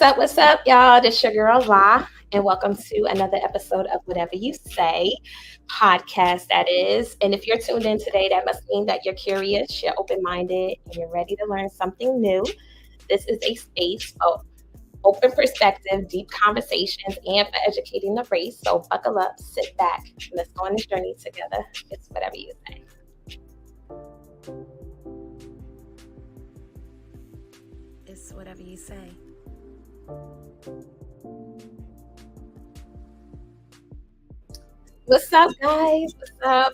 What's up, y'all? This your girl La, and welcome to another episode of Whatever You Say podcast. That is, and if you're tuned in today, that must mean that you're curious, you're open-minded, and you're ready to learn something new. This is a space for open perspective, deep conversations, and for educating the race. So buckle up, sit back, and let's go on this journey together. It's whatever you say. It's whatever you say. What's up, guys? What's up?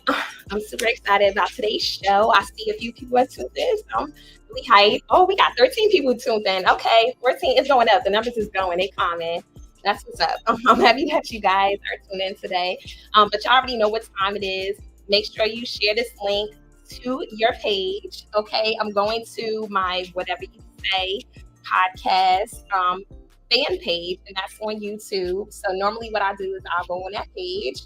I'm super excited about today's show. I see a few people are tuned in, so I'm really hyped. Oh, we got 13 people tuned in. Okay, 14 is going up. The numbers is going. They comment. That's what's up. I'm happy that you guys are tuned in today. But you already know what time it is. Make sure you share this link to your page. Okay, I'm going to my Whatever You Say podcast fan page, and that's on YouTube. So normally what I do is I'll go on that page.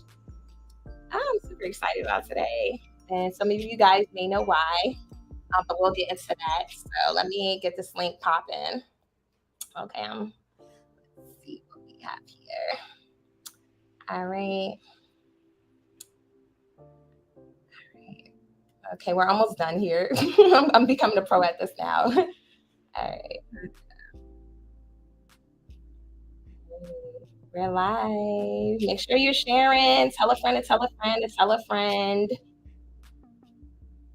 I'm super excited about today, and some of you guys may know why, but we'll get into that. So let me get this link popping. Okay, let's see what we have here. All right. Okay, we're almost done here. I'm becoming a pro at this now. All right. We're live. Make sure you're sharing. Tell a friend to tell a friend to tell a friend.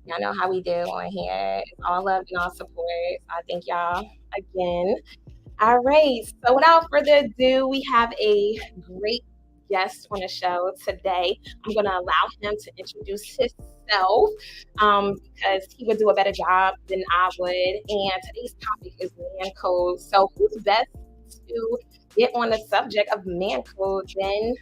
Y'all know how we do on here. It's all love and all support. I thank y'all again. All right. So without further ado, we have a great guest on the show today. I'm going to allow him to introduce himself because he would do a better job than I would. And today's topic is man code. So who's best to get on the subject of man code than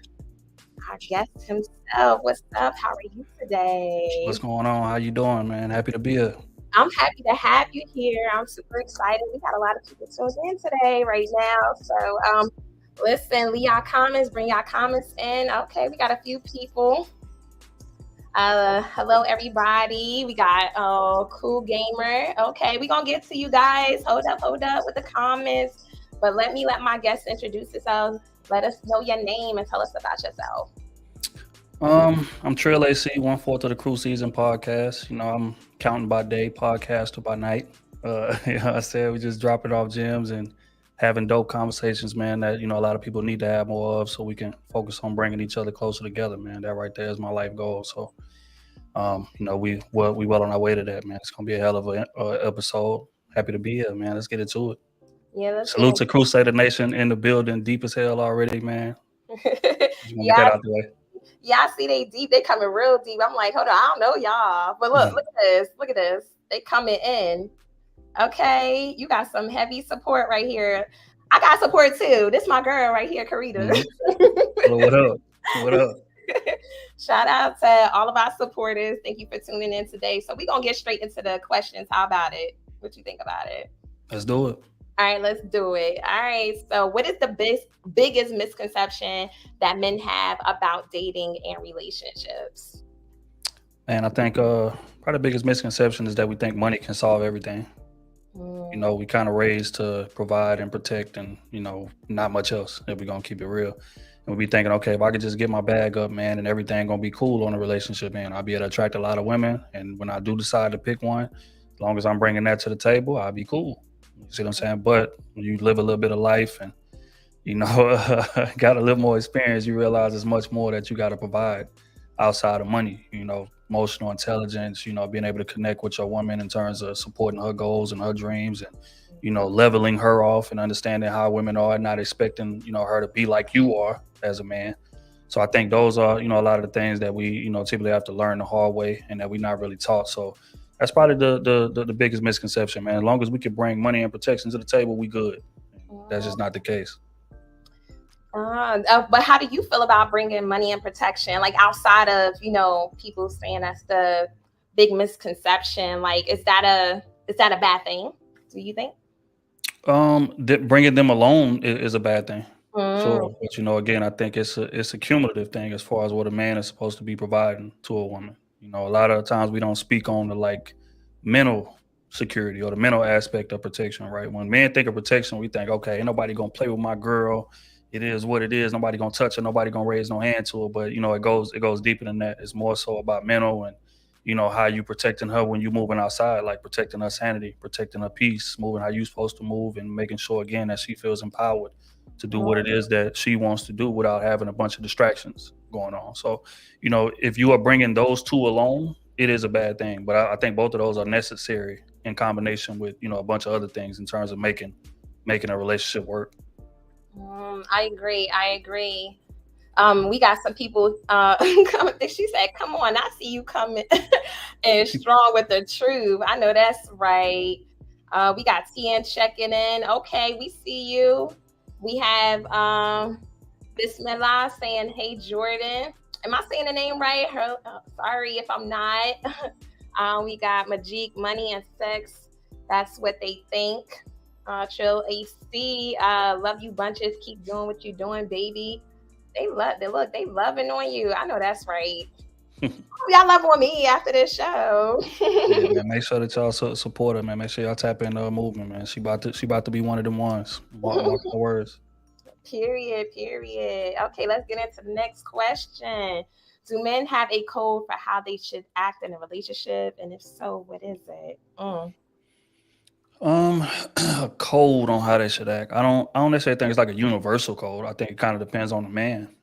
our guest himself? What's up? How are you today? What's going on? How you doing, man? Happy to be here. I'm happy to have you here. I'm super excited. We got a lot of people tuned in today right now. So listen, leave y'all comments, bring y'all comments in. Okay, we got a few people. Hello everybody. We got Cool Gamer. Okay, we're gonna get to you guys. Hold up with the comments. But let my guest introduce himself. Let us know your name and tell us about yourself. I'm Trill AC, 1/4 of the Crew Season podcast. You know, I'm counting by day, podcaster by night. I said we just dropping off gems and having dope conversations, man, that, you know, a lot of people need to have more of so we can focus on bringing each other closer together, man. That right there is my life goal. So, you know, we well on our way to that, man. It's going to be a hell of an episode. Happy to be here, man. Let's get into it. Yeah, salute to Crusader Nation in the building, deep as hell already, man. Just want to get that out the way. Yeah, I see they deep. They coming real deep. I'm like, hold on, I don't know y'all. But look at this. They coming in. Okay, you got some heavy support right here. I got support too. This my girl right here, Karita. Mm-hmm. What up? Shout out to all of our supporters. Thank you for tuning in today. So we're going to get straight into the questions. How about it? What you think about it? Let's do it. All right, let's do it. All right. So what is the biggest misconception that men have about dating and relationships? Man, I think probably the biggest misconception is that we think money can solve everything. You know, we kind of raised to provide and protect and, you know, not much else if we're going to keep it real. And we be thinking, okay, if I could just get my bag up, man, and everything going to be cool on a relationship, man, I'll be able to attract a lot of women. And when I do decide to pick one, as long as I'm bringing that to the table, I'll be cool. You see what I'm saying? But when you live a little bit of life and, you know, got a little more experience, you realize there's much more that you got to provide outside of money, you know, emotional intelligence, you know, being able to connect with your woman in terms of supporting her goals and her dreams and, you know, leveling her off and understanding how women are, not expecting, you know, her to be like you are as a man. So I think those are, you know, a lot of the things that we, you know, typically have to learn the hard way and that we're not really taught. So that's probably the biggest misconception, man. As long as we can bring money and protection to the table, we good. That's just not the case. But how do you feel about bringing money and protection, like outside of, you know, people saying that's the big misconception? Like, is that a bad thing? Do you think? Bringing them alone is a bad thing. Sure, but you know, again, I think it's a cumulative thing as far as what a man is supposed to be providing to a woman. You know, a lot of times we don't speak on the like mental security or the mental aspect of protection, right? When men think of protection, we think, okay, ain't nobody gonna play with my girl. It is what it is. Nobody gonna touch her. Nobody gonna raise no hand to her. But it goes deeper than that. It's more so about mental and how you protecting her when you moving outside, like protecting her sanity, protecting her peace, moving how you supposed to move, and making sure again that she feels empowered to do what it is that she wants to do without having a bunch of distractions going on. So, if you are bringing those two alone, it is a bad thing. But I think both of those are necessary in combination with a bunch of other things in terms of making a relationship work. I agree. I agree. We got some people coming. She said, "Come on, I see you coming and strong with the truth." I know that's right. We got TN checking in. Okay, we see you. We have Bismillah saying, "Hey Jordan." Am I saying the name right? Sorry if I'm not. We got Majik, money and sex. That's what they think. Trill AC. Love you bunches. Keep doing what you're doing, baby. They loving on you. I know that's right. Y'all love on me after this show. Yeah, man. Make sure that y'all support her, man. Make sure y'all tap into her movement, man. She about to be one of them ones. Mark my words. Period. Okay, let's get into the next question. Do men have a code for how they should act in a relationship? And if so, what is it? A code on how they should act. I don't necessarily think it's like a universal code. I think it kind of depends on the man,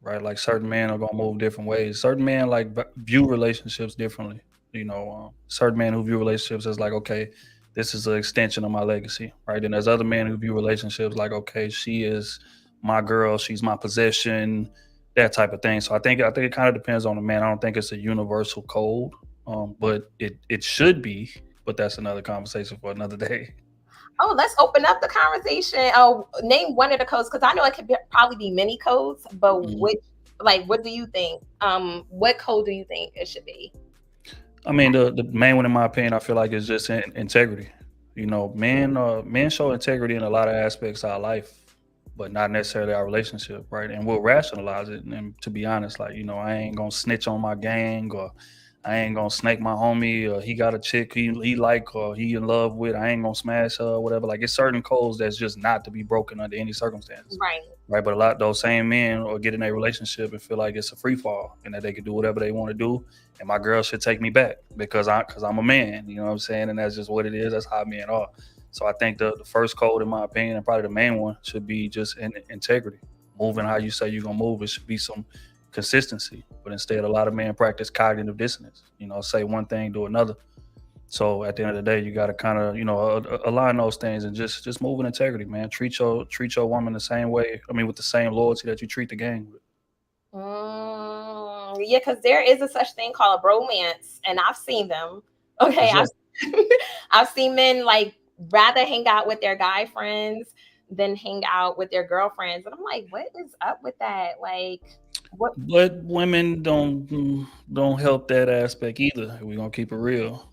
right? Like certain men are gonna move different ways. Certain men like view relationships differently. Certain men who view relationships as like, okay, this is an extension of my legacy, right? And there's other men who view relationships like, okay, she is my girl, she's my possession, that type of thing. So I think it kind of depends on the man. I don't think it's a universal code, but it should be. But that's another conversation for another day. Oh, let's open up the conversation. Oh, name one of the codes because I know it could probably be many codes, but what do you think? What code do you think it should be? I mean, the main one, in my opinion, I feel like is just integrity. Men show integrity in a lot of aspects of our life, but not necessarily our relationship, right? And we'll rationalize it. And to be honest, like I ain't gonna snitch on my gang, or I ain't gonna snake my homie, or he got a chick he like or he in love with. I ain't gonna smash her or whatever. Like it's certain codes that's just not to be broken under any circumstance. Right. Right. But a lot of those same men or get in a relationship and feel like it's a free fall and that they can do whatever they want to do. And my girl should take me back because I'm a man, you know what I'm saying? And that's just what it is. That's how men are. So I think the first code, in my opinion, and probably the main one, should be just integrity. Moving how you say you're gonna move. It should be some consistency. But instead, a lot of men practice cognitive dissonance. Say one thing, do another. So at the end of the day, you got to kind of align those things and just move with integrity, man. Treat your woman the same way. I mean, with the same loyalty that you treat the gang with. Yeah, because there is a such thing called a bromance, and I've seen them. Okay, I've seen men like rather hang out with their guy friends than hang out with their girlfriends, and I'm like, what is up with that? Like, what? But women don't help that aspect either. We're gonna keep it real.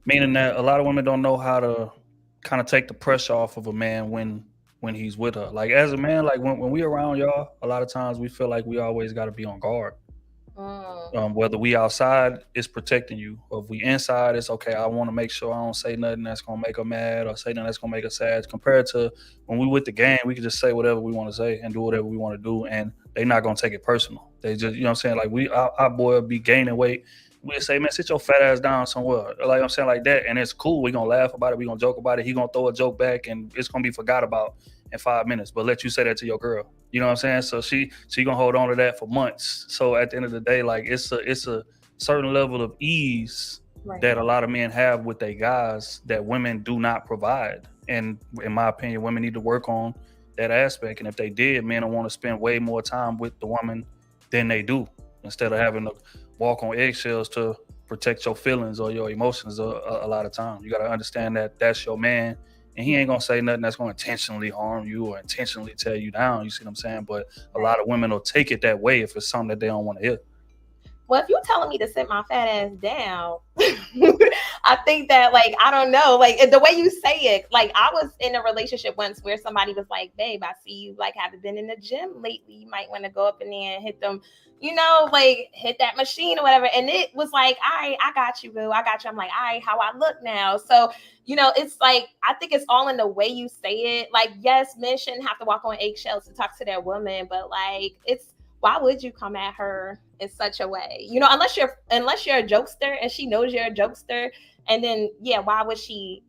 Meaning that a lot of women don't know how to kind of take the pressure off of a man when he's with her. Like as a man, like when we around y'all, a lot of times we feel like we always got to be on guard. Whether we outside, it's protecting you, or if we inside, it's okay. I want to make sure I don't say nothing that's gonna make her mad or say nothing that's gonna make her sad. Compared to when we with the gang, we can just say whatever we want to say and do whatever we want to do, and they're not gonna take it personal. They just, what I'm saying, like our boy will be gaining weight. We say, man, sit your fat ass down somewhere. Like I'm saying, like that, and it's cool. We gonna laugh about it. We gonna joke about it. He gonna throw a joke back, and it's gonna be forgot about in 5 minutes. But let you say that to your girl. You know what I'm saying? So she gonna hold on to that for months. So at the end of the day, like it's a certain level of ease that a lot of men have with their guys that women do not provide. And in my opinion, women need to work on that aspect. And if they did, men will want to spend way more time with the woman than they do, instead of having to walk on eggshells to protect your feelings or your emotions a lot of times. You got to understand that that's your man, and he ain't going to say nothing that's going to intentionally harm you or intentionally tear you down. You see what I'm saying? But a lot of women will take it that way if it's something that they don't want to hear. Well, if you're telling me to sit my fat ass down, I think that, like, I don't know, like the way you say it, like I was in a relationship once where somebody was like, babe, I see you like haven't been in the gym lately. You might want to go up in there and hit them, like hit that machine or whatever. And it was like, all right, I got you, boo. I got you. I'm like, all right, how I look now. So, it's like, I think it's all in the way you say it. Like, yes, men shouldn't have to walk on eggshells to talk to their woman, but like, why would you come at her in such a way? Unless you're a jokester and she knows you're a jokester, and then why would she,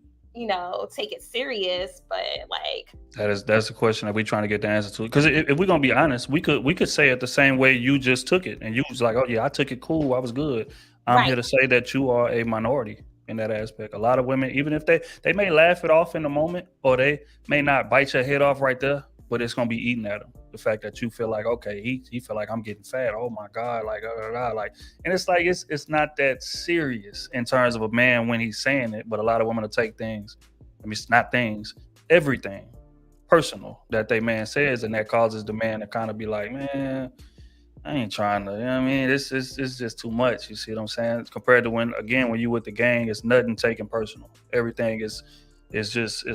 take it serious? But like, that's the question that we're trying to get the answer to. Because if we're gonna be honest, we could say it the same way you just took it, and you was like, oh yeah, I took it cool, I was good. I'm right, here to say that you are a minority in that aspect. A lot of women, even if they may laugh it off in the moment, or they may not bite your head off right there, but it's gonna be eating at them. The fact that you feel like, okay, he feel like I'm getting fat. Oh my God, like, like, and it's like it's not that serious in terms of a man when he's saying it, but a lot of women will take things. I mean, it's not things, everything personal that they man says, and that causes the man to kind of be like, man, I ain't trying to, I mean, it's just too much. You see what I'm saying? Compared to when you with the gang, it's nothing taken personal. Everything it's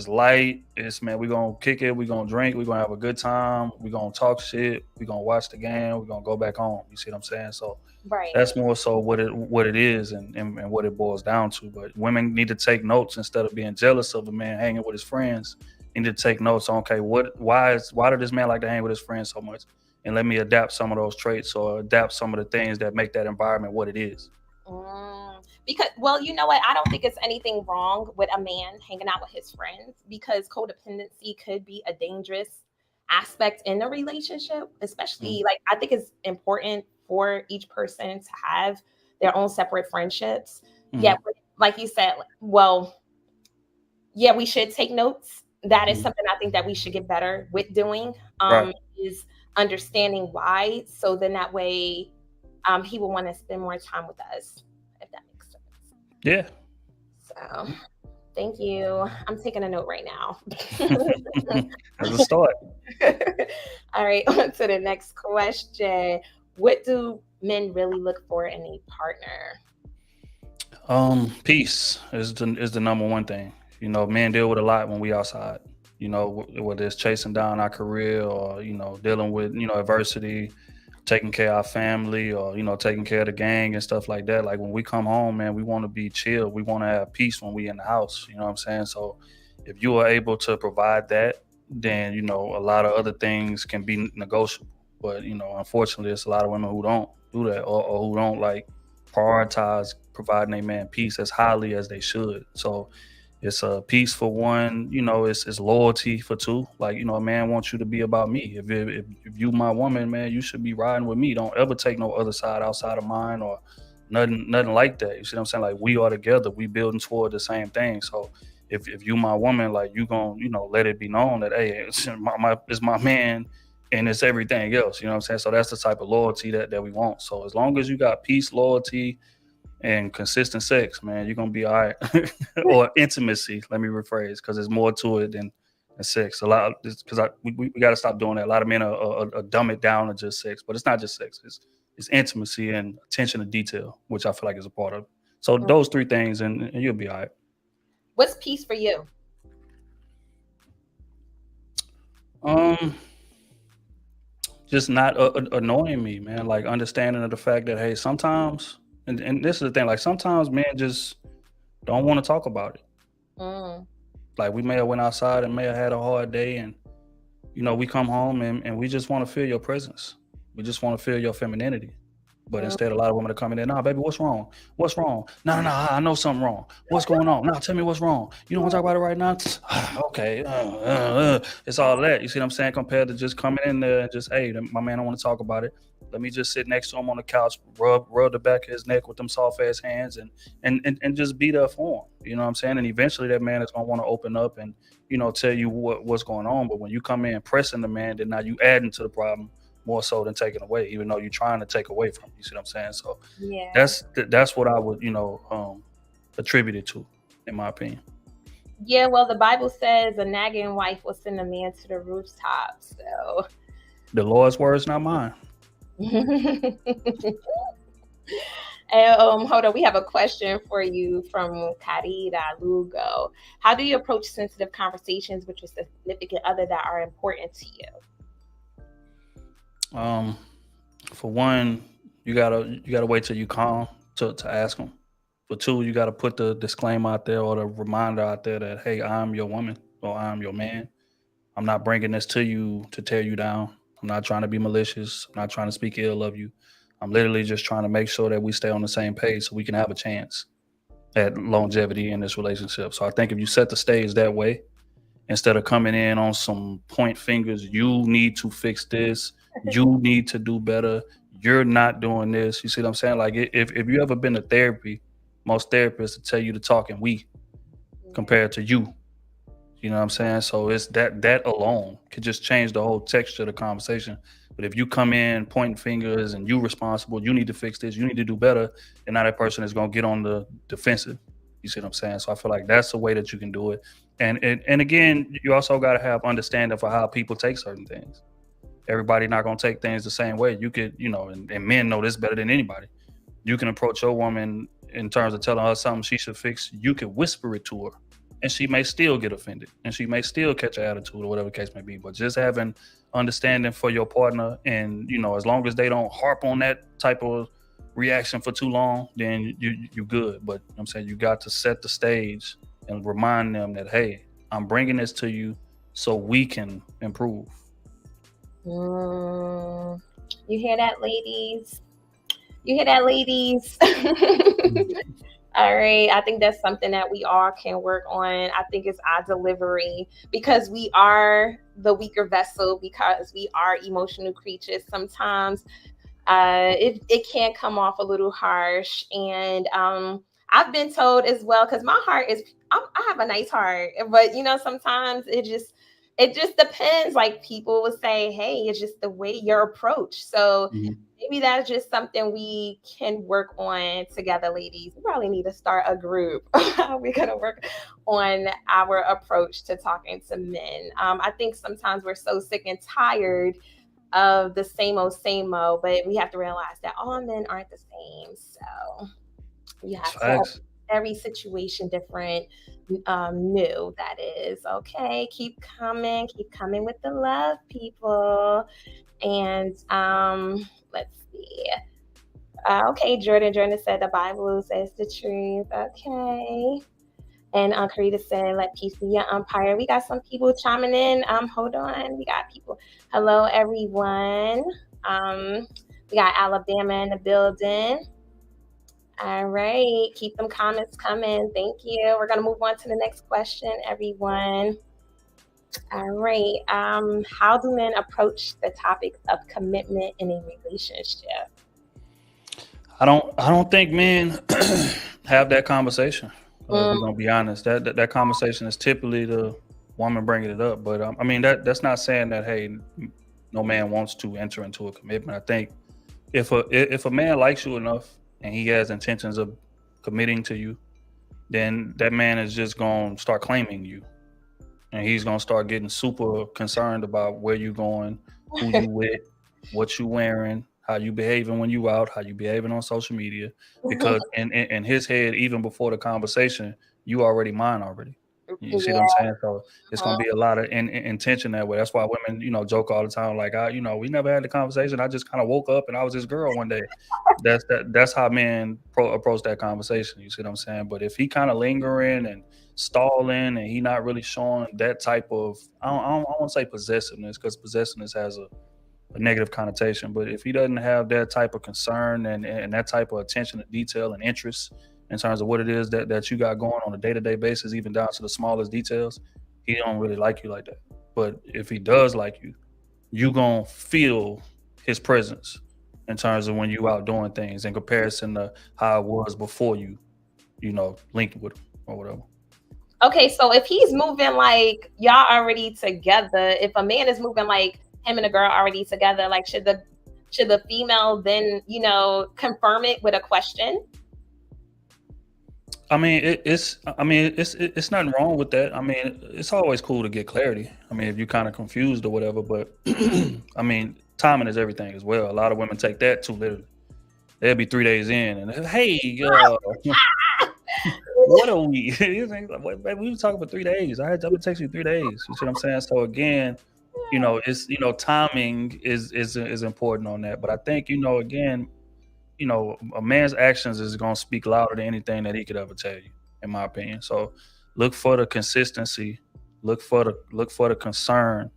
light. It's, man, we gonna kick it, we gonna drink, we gonna have a good time, we gonna talk shit, we gonna watch the game, we gonna go back home. You see what I'm saying? So right. that's more so what it is, and what it boils down to. But women need to take notes instead of being jealous of a man hanging with his friends. Need to take notes on, okay, why did this man like to hang with his friends so much? And let me adapt some of those traits, or adapt some of the things that make that environment what it is. Because, well, you know what? I don't think it's anything wrong with a man hanging out with his friends, because codependency could be a dangerous aspect in a relationship, especially like, I think it's important for each person to have their own separate friendships. Yeah, like you said, well, yeah, we should take notes. That is something I think that we should get better with doing, Right. is understanding why. So then that way, he will want to spend more time with us, if that makes sense. Yeah. So thank you. I'm taking a note right now. As a start. All right, on to the next question. What do men really look for in a partner? Peace is the number one thing. Men deal with a lot when we outside. Whether it's chasing down our career, or dealing with adversity, taking care of our family, or taking care of the gang and stuff like that. Like, when we come home, man, we want to be chill. We want to have peace when we in the house. You know what I'm saying? So if you are able to provide that, then a lot of other things can be negotiable. But unfortunately, it's a lot of women who don't do that, or who don't like prioritize providing a man peace as highly as they should. So it's a peace for one. It's loyalty for two. Like, a man wants you to be about me. If you my woman, man, you should be riding with me. Don't ever take no other side outside of mine, or nothing like that. You see what I'm saying? Like, we are together. We building toward the same thing. So if you my woman, like, you gonna let it be known that, hey, it's my man, and it's everything else. You know what I'm saying? So that's the type of loyalty that we want. So as long as you got peace, loyalty, and consistent sex, man, you're gonna be all right. Or intimacy, let me rephrase, because there's more to it than sex. A lot, because we got to stop doing that. A lot of men are dumb it down to just sex, but it's not just sex. It's intimacy and attention to detail, which I feel like is a part of it. So those three things, and you'll be all right. What's peace for you? Just not annoying me, man. Like, understanding of the fact that, hey, sometimes, and this is the thing, like, sometimes men just don't want to talk about it. Like, we may have went outside and may have had a hard day, and we come home, and we just want to feel your presence. We just want to feel your femininity. But instead, a lot of women are coming in, nah, baby, what's wrong? What's wrong? No, I know something wrong. What's going on? No, tell me what's wrong. You don't want to talk about it right now? Okay. It's all that. You see what I'm saying? Compared to just coming in there and just, hey, my man don't want to talk about it. Let me just sit next to him on the couch, rub the back of his neck with them soft ass hands, and just be there for him. You know what I'm saying? And eventually that man is gonna want to open up and tell you what's going on. But when you come in pressing the man, then now you adding to the problem more so than taking away, even though you're trying to take away from. You see what I'm saying? So that's what I would attribute it to, in my opinion. Yeah, well, the Bible says a nagging wife will send a man to the rooftop. So the Lord's words, not mine. Hold on. We have a question for you from Karida Lugo. How do you approach sensitive conversations with your significant other that are important to Um, for one, you gotta wait till you calm to ask them. For two, you gotta put the disclaimer out there or the reminder out there that hey, I'm your woman or I'm your man. I'm not bringing this to you to tear you down. I'm not trying to be malicious. I'm not trying to speak ill of you. I'm literally just trying to make sure that we stay on the same page so we can have a chance at longevity in this relationship. So I think if you set the stage that way, instead of coming in on some point fingers, you need to fix this, you need to do better, you're not doing this. You see what I'm saying? Like if you ever been to therapy, most therapists will tell you to talk in we you? compared to you. You know what I'm saying? So it's that alone could just change the whole texture of the conversation. But if you come in pointing fingers and you responsible, you need to fix this, you need to do better, and now that person is gonna get on the defensive. You see what I'm saying? So I feel like that's the way that you can do it. And again, you also gotta have understanding for how people take certain things. Everybody not gonna take things the same way. You could, and men know this better than anybody. You can approach your woman in terms of telling her something she should fix. You could whisper it to her, and she may still get offended, and she may still catch an attitude or whatever the case may be. But just having understanding for your partner, and as long as they don't harp on that type of reaction for too long, then you good. But I'm saying you got to set the stage and remind them that hey, I'm bringing this to you so we can improve. Mm, you hear that, ladies? You hear that, ladies? All right. I think that's something that we all can work on. I think it's our delivery because we are the weaker vessel, because we are emotional creatures. Sometimes it can come off a little harsh. And I've been told as well, because my heart is, I have a nice heart, but sometimes it just depends. Like people will say, hey, it's just the way your approach. So Mhm. maybe that's just something we can work on together, ladies. We probably need to start a group. We're going to work on our approach to talking to men. I think sometimes we're so sick and tired of the same old, but we have to realize that all men aren't the same. So you It's have to have facts. every situation different, new, that is. Okay, keep coming with the love, people. And let's see. Okay, Jordan said the Bible says the truth. Okay. And Karita said, let peace be your umpire. We got some people chiming in. Hold on. We got people. Hello, everyone. We got Alabama in the building. All right. Keep them comments coming. Thank you. We're going to move on to the next question, everyone. All right. How do men approach the topic of commitment in a relationship? I don't think men have that conversation. If Mm, we're gonna be honest, that conversation is typically the woman bringing it up. But I mean that's not saying that hey, no man wants to enter into a commitment. I think if a man likes you enough and he has intentions of committing to you, then that man is just gonna start claiming you, and he's gonna start getting super concerned about where you going, who you with, what you wearing, how you behaving when you out, how you behaving on social media. Because in his head, even before the conversation, you already mine already. You see what I'm yeah. saying? So it's gonna be a lot of intention that way. That's why women, joke all the time, like, we never had the conversation. I just kind of woke up and I was this girl one day. That's how men approach that conversation. You see what I'm saying? But if he kind of lingering and stalling and he not really showing that type of I don't want to say possessiveness, because possessiveness has a negative connotation, but if he doesn't have that type of concern and that type of attention to detail and interest in terms of what it is that you got going on a day-to-day basis, even down to the smallest details, he don't really like you like that. But if he does like you gonna feel his presence in terms of when you out doing things in comparison to how it was before you linked with him or whatever. Okay, so if he's moving like y'all already together, if a man is moving like him and a girl already together, like should the female then confirm it with a question? I mean, it's nothing wrong with that. I mean, it's always cool to get clarity. I mean, if you're kind of confused or whatever, but I mean, timing is everything as well. A lot of women take that too literally. they'll be 3 days in, and hey, what are we? Like, baby, we were talking for 3 days. I've been texting you 3 days. You see what I'm saying? So again, it's timing is important on that. But I think again, a man's actions is gonna speak louder than anything that he could ever tell you, in my opinion. So look for the consistency, look for the concern.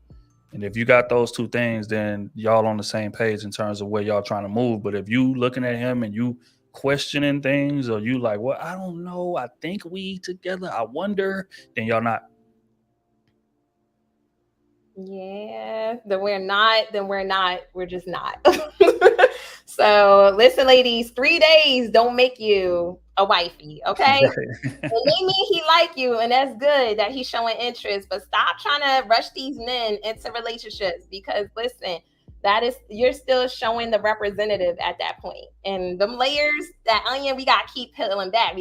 And if you got those two things, then y'all on the same page in terms of where y'all trying to move. But if you looking at him and you questioning things, or you like, well, I don't know, I think we together, I wonder, then y'all not. Yeah, then we're not. We're just not. So listen, ladies, 3 days don't make you a wifey, okay? It may mean he like you, and that's good that he's showing interest. But stop trying to rush these men into relationships, because listen, you're still showing the representative at that point. And them layers, that onion, we gotta keep peeling back.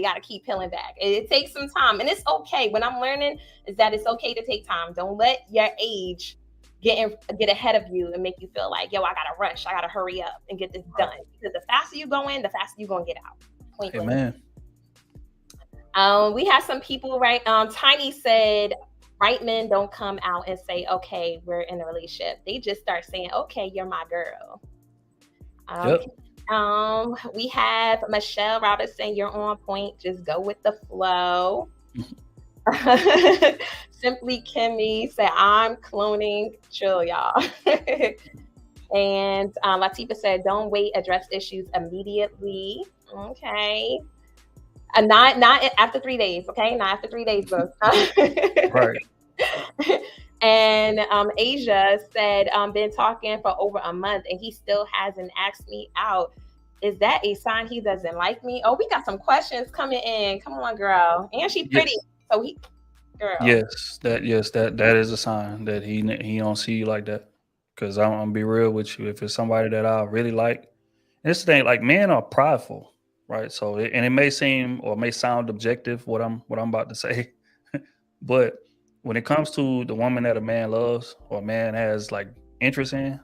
It takes some time, and it's okay. What I'm learning is that it's okay to take time. Don't let your age get ahead of you and make you feel like, yo, I gotta rush, I gotta hurry up and get this done. Because the faster you go in, the faster you're gonna get out. Point blank. Amen. We have some people, right? Tiny said, right men don't come out and say, okay, we're in a relationship. They just start saying, okay, you're my girl. Yep. We have Michelle Robinson, you're on point. Just go with the flow. Simply Kimmy said, I'm cloning. Chill, y'all. And Latifa said, don't wait, address issues immediately. Okay. Not after 3 days, okay? Not after 3 days, bro. Right. And Asia said, been talking for over a month and he still hasn't asked me out. Is that a sign he doesn't like me? Oh, we got some questions coming in. Come on, girl. And she's pretty. So girl. Yes, that is a sign that he don't see you like that. Because I'm gonna be real with you. If it's somebody that I really like, and this thing, like, men are prideful, right? So and it may seem or may sound objective what I'm about to say, but when it comes to the woman that a man loves or a man has like interest in,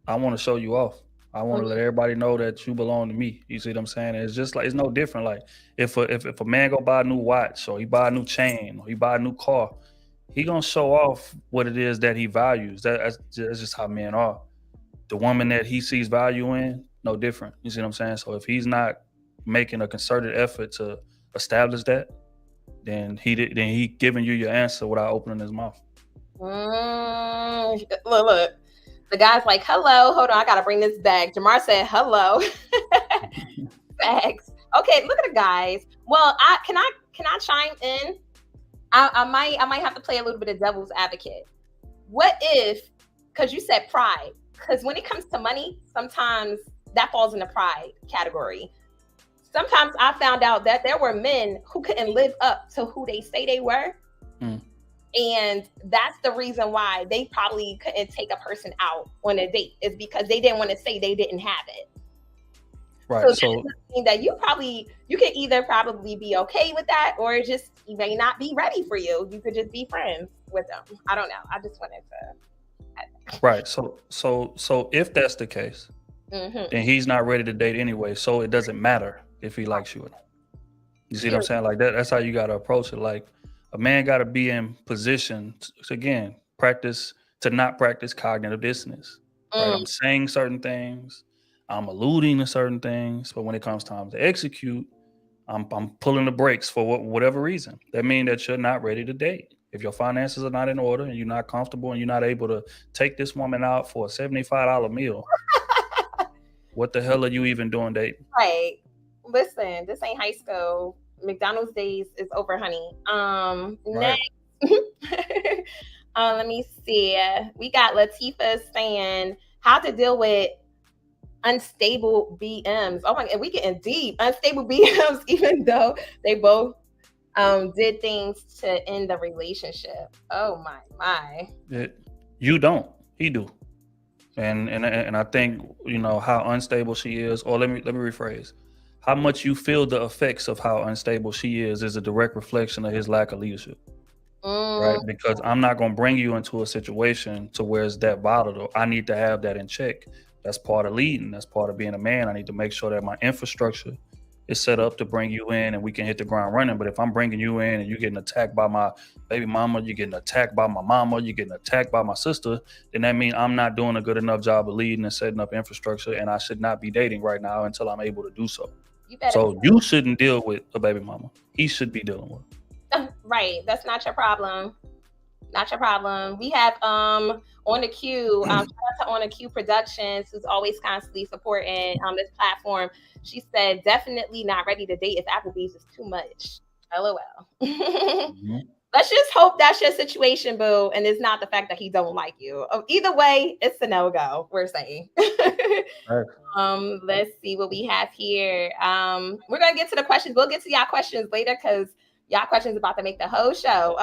I want to show you off. I want to let everybody know that you belong to me. You see what I'm saying? It's just like, it's no different. Like if a man go buy a new watch, or he buy a new chain, or he buy a new car, he gonna show off what it is that he values. That's just how men are. The woman that he sees value in, no different. You see what I'm saying? So if he's not making a concerted effort to establish that, then he giving you your answer without opening his mouth. Look. The guy's like, hello, hold on, I gotta bring this back. Jamar said, hello. Facts. Okay, look at the guys. Well, can I chime in? I might have to play a little bit of devil's advocate. What if, because you said pride, because when it comes to money, sometimes that falls in the pride category. Sometimes I found out that there were men who couldn't live up to who they say they were. And that's the reason why they probably couldn't take a person out on a date, is because they didn't want to say they didn't have it. Right. So that you can either probably be okay with that, or just you may not be ready for you. You could just be friends with them. I don't know. I just wanted to. Right. So if that's the case, then he's not ready to date anyway. So it doesn't matter if he likes you or not. You see what I'm saying? Like that's how you got to approach it. Like, a man got to be in position to, again, not practice cognitive dissonance. Right? I'm saying certain things, I'm alluding to certain things, but when it comes time to execute, I'm pulling the brakes for whatever reason. That means that you're not ready to date. If your finances are not in order and you're not comfortable and you're not able to take this woman out for a $75 meal, what the hell are you even doing dating? Right. Listen, this ain't high school. McDonald's days is over, honey. Right. Next. Let me see. We got Latifa saying how to deal with unstable BMs. Oh my God, we getting deep. Unstable BMs, even though they both did things to end the relationship. Oh my. You don't. He do. And I think, how unstable she is, or let me rephrase. How much you feel the effects of how unstable she is a direct reflection of his lack of leadership. Right? Because I'm not going to bring you into a situation to where it's that volatile. I need to have that in check. That's part of leading. That's part of being a man. I need to make sure that my infrastructure is set up to bring you in and we can hit the ground running. But if I'm bringing you in and you're getting attacked by my baby mama, you're getting attacked by my mama, you're getting attacked by my sister, then that means I'm not doing a good enough job of leading and setting up infrastructure, and I should not be dating right now until I'm able to do so. You better. So you shouldn't deal with a baby mama. He should be dealing with her. Right. That's not your problem. Not your problem. We have on the queue, shout out to On the Queue Productions, who's always constantly supporting this platform. She said, definitely not ready to date if Applebee's is too much. LOL. Mm-hmm. Let's just hope that's your situation, boo, and it's not the fact that he don't like you. Either way, it's a no-go, we're saying. Right. Let's see what we have here. We're going to get to the questions. We'll get to y'all questions later because y'all questions about to make the whole show.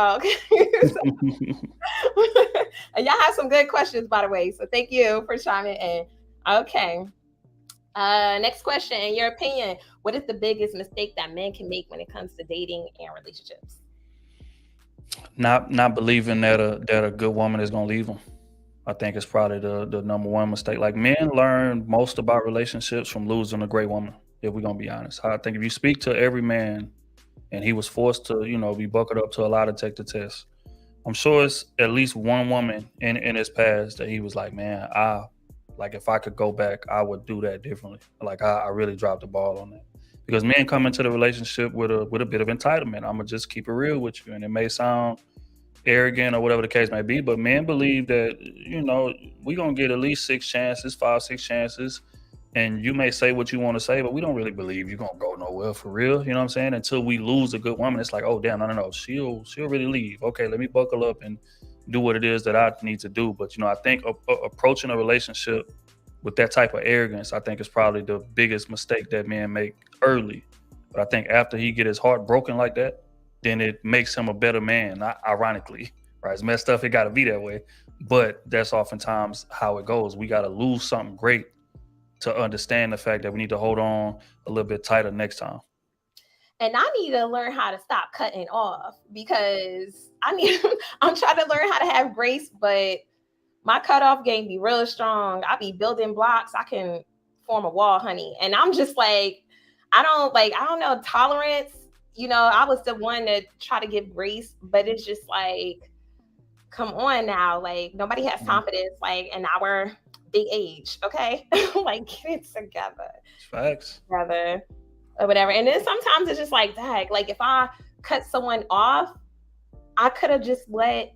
And y'all have some good questions, by the way. So thank you for chiming in. Okay. Next question. In your opinion, what is the biggest mistake that men can make when it comes to dating and relationships? Not believing that a good woman is gonna leave them. I think it's probably the number one mistake. Like, men learn most about relationships from losing a great woman, if we're gonna be honest. I think if you speak to every man and he was forced to, be buckled up to a lie detector test, I'm sure it's at least one woman in his past that he was like, man, if I could go back, I would do that differently. Like, I really dropped the ball on that. Because men come into the relationship with a bit of entitlement. I'm gonna just keep it real with you, and it may sound arrogant or whatever the case may be, but men believe that we're gonna get at least 6 chances, 5-6 chances, and you may say what you want to say, but we don't really believe you're gonna go nowhere for real. You know what I'm saying? Until we lose a good woman, it's like, oh damn, no, she'll really leave. Okay, let me buckle up and do what it is that I need to do. But I think approaching a relationship with that type of arrogance, I think is probably the biggest mistake that men make early. But I think after he get his heart broken like that, then it makes him a better man. Not ironically, right? It's messed up. It got to be that way. But that's oftentimes how it goes. We got to lose something great to understand the fact that we need to hold on a little bit tighter next time. And I need to learn how to stop cutting off, because I'm trying to learn how to have grace, but my cutoff game be real strong. I be building blocks. I can form a wall, honey. And I'm just like, I don't know, tolerance. I was the one to try to give grace, but it's just like, come on now. Like, nobody has time for this, like, in our big age, okay? Like, get it together. Facts. Together. Or whatever. And then sometimes it's just like, dang, like, if I cut someone off, I could have just let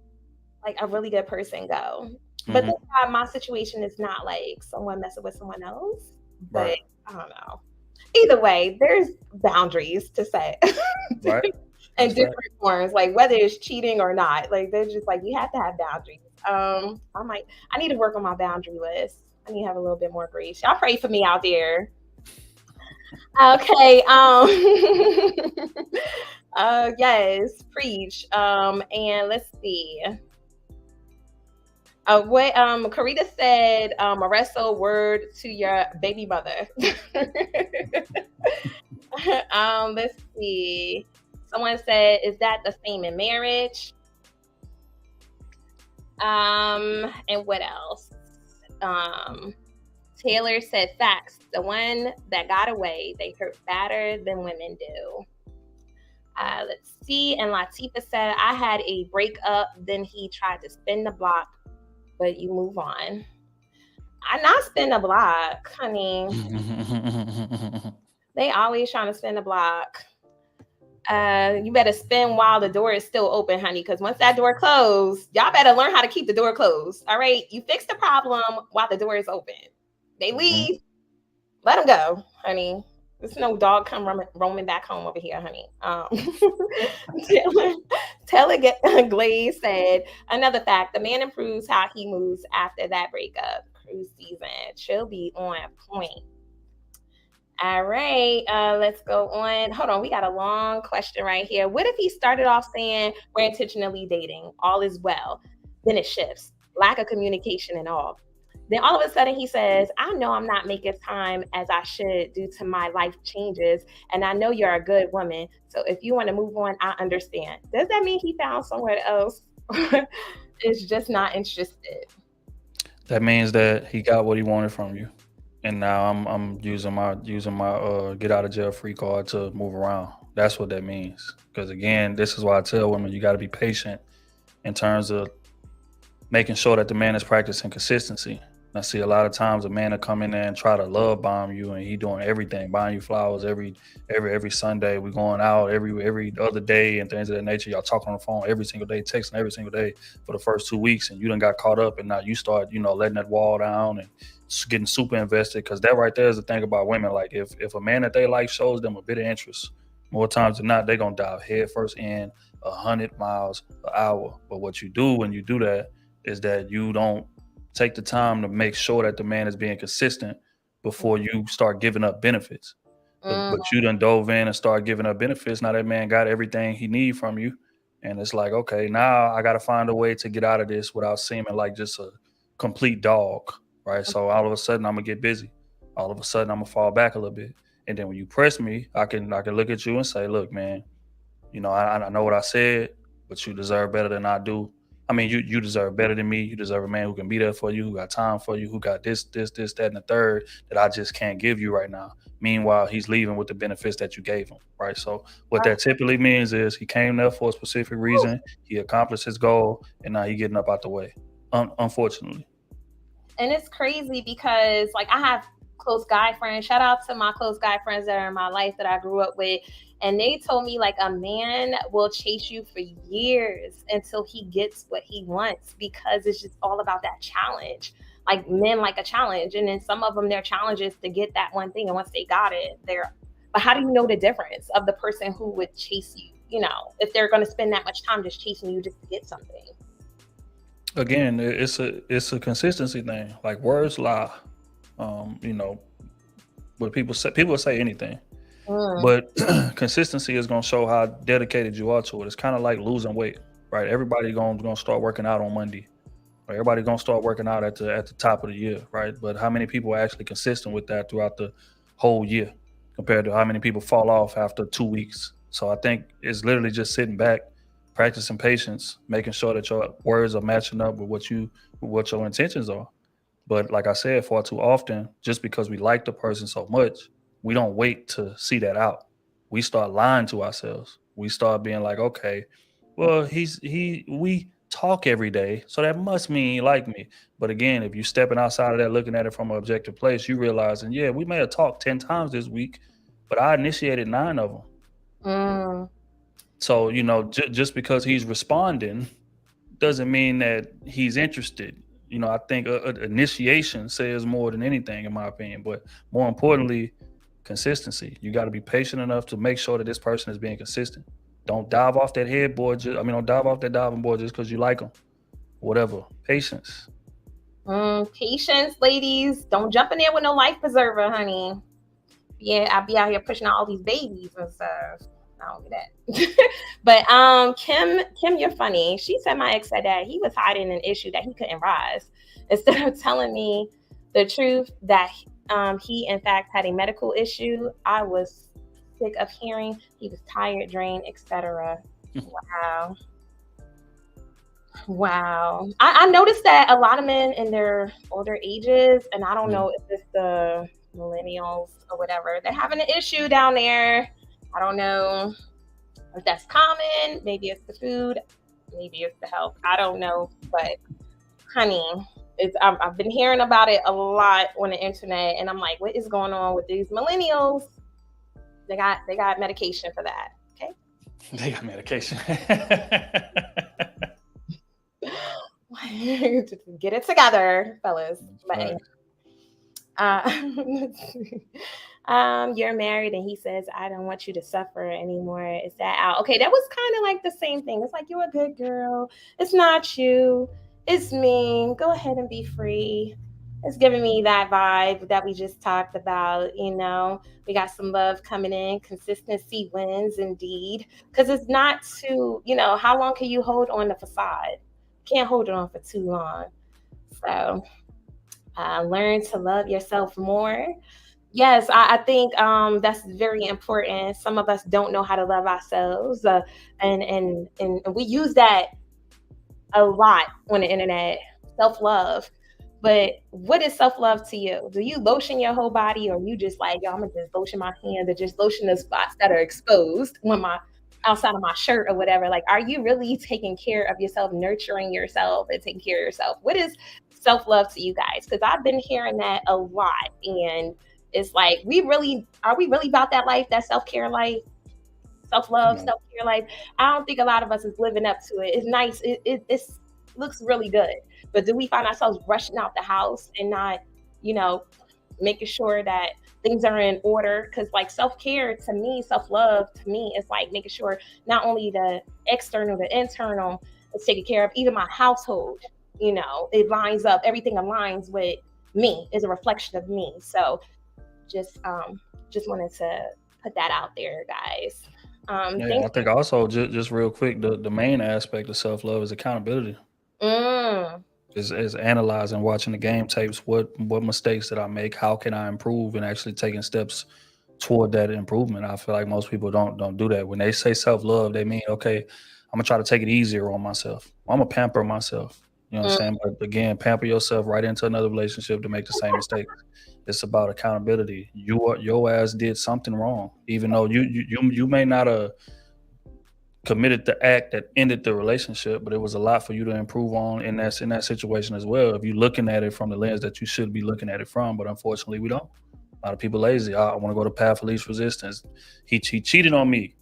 like a really good person go. But this time, my situation is not like someone messing with someone else. But right. I don't know. Either way, there's boundaries to set. Right. And different forms, like whether it's cheating or not. Like, they're just like, you have to have boundaries. I need to work on my boundary list. I need to have a little bit more grace. Y'all pray for me out there. Okay. Yes, preach. And let's see. What Karita said, a wrestle word to your baby mother. Let's see. Someone said, is that the same in marriage? And what else? Taylor said, facts. The one that got away, they hurt better than women do. Let's see. And Latifa said, I had a breakup, then he tried to spin the block, but you move on. I not spin the block, honey. They always trying to spin the block. You better spin while the door is still open, honey, because once that door closed, y'all better learn how to keep the door closed. All right? You fix the problem while the door is open. They leave, let them go, honey. There's no dog come roaming back home over here, honey. Taylor Glaze said, another fact, the man improves how he moves after that breakup. Cruise season. She'll be on point. All right, let's go on. Hold on, we got a long question right here. What if he started off saying we're intentionally dating, all is well, then it shifts, lack of communication and all. Then all of a sudden he says, I know I'm not making time as I should due to my life changes, and I know you're a good woman, so if you want to move on, I understand. Does that mean he found somewhere else? Is just not interested? That means that he got what he wanted from you. and now I'm using my get out of jail free card to move around. That's what that means. Because again, this is why I tell women you got to be patient in terms of making sure that the man is practicing consistency. I see a lot of times a man will come in there and try to love bomb you, and he doing everything, buying you flowers every Sunday. We going out every other day and things of that nature. Y'all talking on the phone every single day, texting every single day for the first 2 weeks, and you done got caught up, and now you start letting that wall down and getting super invested. Because that right there is the thing about women. Like if a man that they like shows them a bit of interest, more times than not they gonna dive head first in 100 miles an hour. But what you do when you do that is that you don't take the time to make sure that the man is being consistent before you start giving up benefits. But you done dove in and start giving up benefits. Now that man got everything he need from you. And it's like, okay, now I gotta find a way to get out of this without seeming like just a complete dog. Right. So all of a sudden I'm gonna get busy. All of a sudden I'm gonna fall back a little bit. And then when you press me, I can look at you and say, look, man, I know what I said, but you deserve better than I do. I mean, you deserve better than me. You deserve a man who can be there for you, who got time for you, who got this, that, and the third that I just can't give you right now. Meanwhile, he's leaving with the benefits that you gave him, right? So what that typically means is he came there for a specific reason, he accomplished his goal, and now he's getting up out the way. Unfortunately. And it's crazy because like I have close guy friends. Shout out to my close guy friends that are in my life that I grew up with. And they told me like a man will chase you for years until he gets what he wants because it's just all about that challenge. Like men like a challenge. And then some of them, their challenge is to get that one thing. And once they got it, they're, but how do you know the difference of the person who would chase you? If they're going to spend that much time just chasing you just to get something. Again, it's a consistency thing. Like words lie. You know, but people say anything. But consistency is going to show how dedicated you are to it. It's kind of like losing weight, right? Everybody going to start working out on Monday. Right? Everybody going to start working out at the top of the year, right? But how many people are actually consistent with that throughout the whole year compared to how many people fall off after 2 weeks? So I think it's literally just sitting back, practicing patience, making sure that your words are matching up with what your intentions are. But like I said, far too often, just because we like the person so much, we don't wait to see that out. We start lying to ourselves. We start being like, okay, well, we talk every day, so that must mean he like me. But again, if you're stepping outside of that, looking at it from an objective place, you realizing, yeah, we may have talked 10 times this week, but I initiated 9 of them. So, just because he's responding doesn't mean that he's interested. I think initiation says more than anything, in my opinion. But more importantly, consistency. You got to be patient enough to make sure that this person is being consistent. Don't dive off that headboard. Don't dive off that diving board just because you like them. Whatever. Patience. Patience, ladies. Don't jump in there with no life preserver, honey. Yeah, I'll be out here pushing out all these babies and stuff. I don't do that. But Kim, you're funny. She said my ex said that he was hiding an issue that he couldn't rise. Instead of telling me the truth that he in fact had a medical issue, I was sick of hearing he was tired, drained, etc. Wow. I noticed that a lot of men in their older ages, and I don't know if it's the millennials or whatever, they're having an issue down there. I don't know if that's common. Maybe it's the food. Maybe it's the health. I don't know. But honey, I've been hearing about it a lot on the internet, and I'm like, what is going on with these millennials? They got medication for that. Okay. They got medication. Get it together, fellas. But you're married and he says, I don't want you to suffer anymore. Is that out? Okay, that was kind of like the same thing. It's like, you're a good girl. It's not you. It's me. Go ahead and be free. It's giving me that vibe that we just talked about. We got some love coming in. Consistency wins indeed. Because it's not too, how long can you hold on the facade? Can't hold it on for too long. So learn to love yourself more. Yes, I think that's very important. Some of us don't know how to love ourselves, and we use that a lot on the internet. Self-love, But what is self-love to you? Do you lotion your whole body, or you just like, yo, I'm gonna just lotion my hands or just lotion the spots that are exposed when my outside of my shirt or whatever? Like, are you really taking care of yourself, nurturing yourself and taking care of yourself? What is self-love to you guys? Because I've been hearing that a lot. And it's like, we really about that life, that self-care life? Self-love, self-care life. I don't think a lot of us is living up to it. It's nice. It looks really good. But do we find ourselves rushing out the house and not, you know, making sure that things are in order? Because like self-care to me, self-love to me is like making sure not only the external, the internal is taken care of, even my household, it lines up, everything aligns with me, is a reflection of me. So just wanted to put that out there, guys. Yeah, I think also just real quick, the main aspect of self love is accountability. Is analyzing, watching the game tapes. What mistakes did I make? How can I improve? And actually taking steps toward that improvement. I feel like most people don't do that. When they say self love, they mean, okay, I'm gonna try to take it easier on myself. I'm gonna pamper myself. You know what I'm saying? But again, pamper yourself right into another relationship to make the same mistake. It's about accountability. Your ass did something wrong, even though you may not have committed the act that ended the relationship, but it was a lot for you to improve on in that situation as well. If you're looking at it from the lens that you should be looking at it from, but unfortunately we don't. A lot of people lazy. I want to go to path of least resistance. He cheated on me.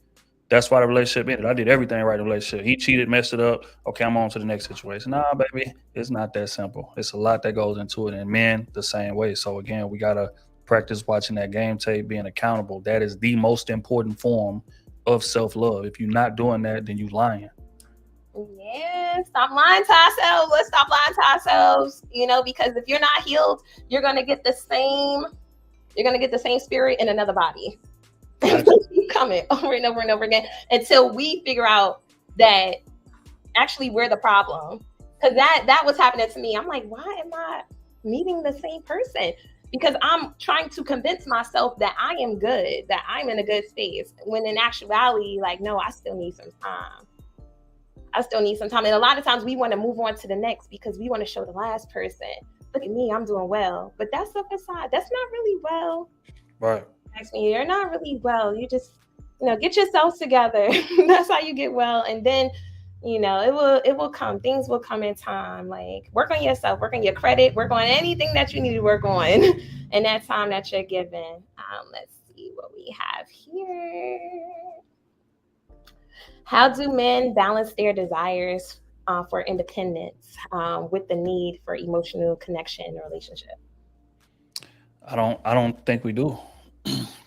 That's why the relationship ended. I did everything right in the relationship. He cheated, messed it up. Okay, I'm on to the next situation. Nah, baby, it's not that simple. It's a lot that goes into it, and men the same way. So again, we gotta practice watching that game tape, being accountable. That is the most important form of self-love. If you're not doing that, then you lying. Yeah, stop lying to ourselves. Let's stop lying to ourselves. Because if you're not healed, you're gonna get the same spirit in another body. Keep coming over and over and over again until we figure out that actually we're the problem. Because that was happening to me. I'm like, why am I meeting the same person? Because I'm trying to convince myself that I am good, that I'm in a good space. When in actuality, like, no, I still need some time. And a lot of times we want to move on to the next because we want to show the last person, look at me, I'm doing well. But that's the facade. That's not really well. Right. Ask me, you're not really well. You just, get yourself together. That's how you get well. And then, it will come. Things will come in time. Like, work on yourself, work on your credit, work on anything that you need to work on in that time that you're given. Let's see what we have here. How do men balance their desires for independence with the need for emotional connection in a relationship? I don't think we do.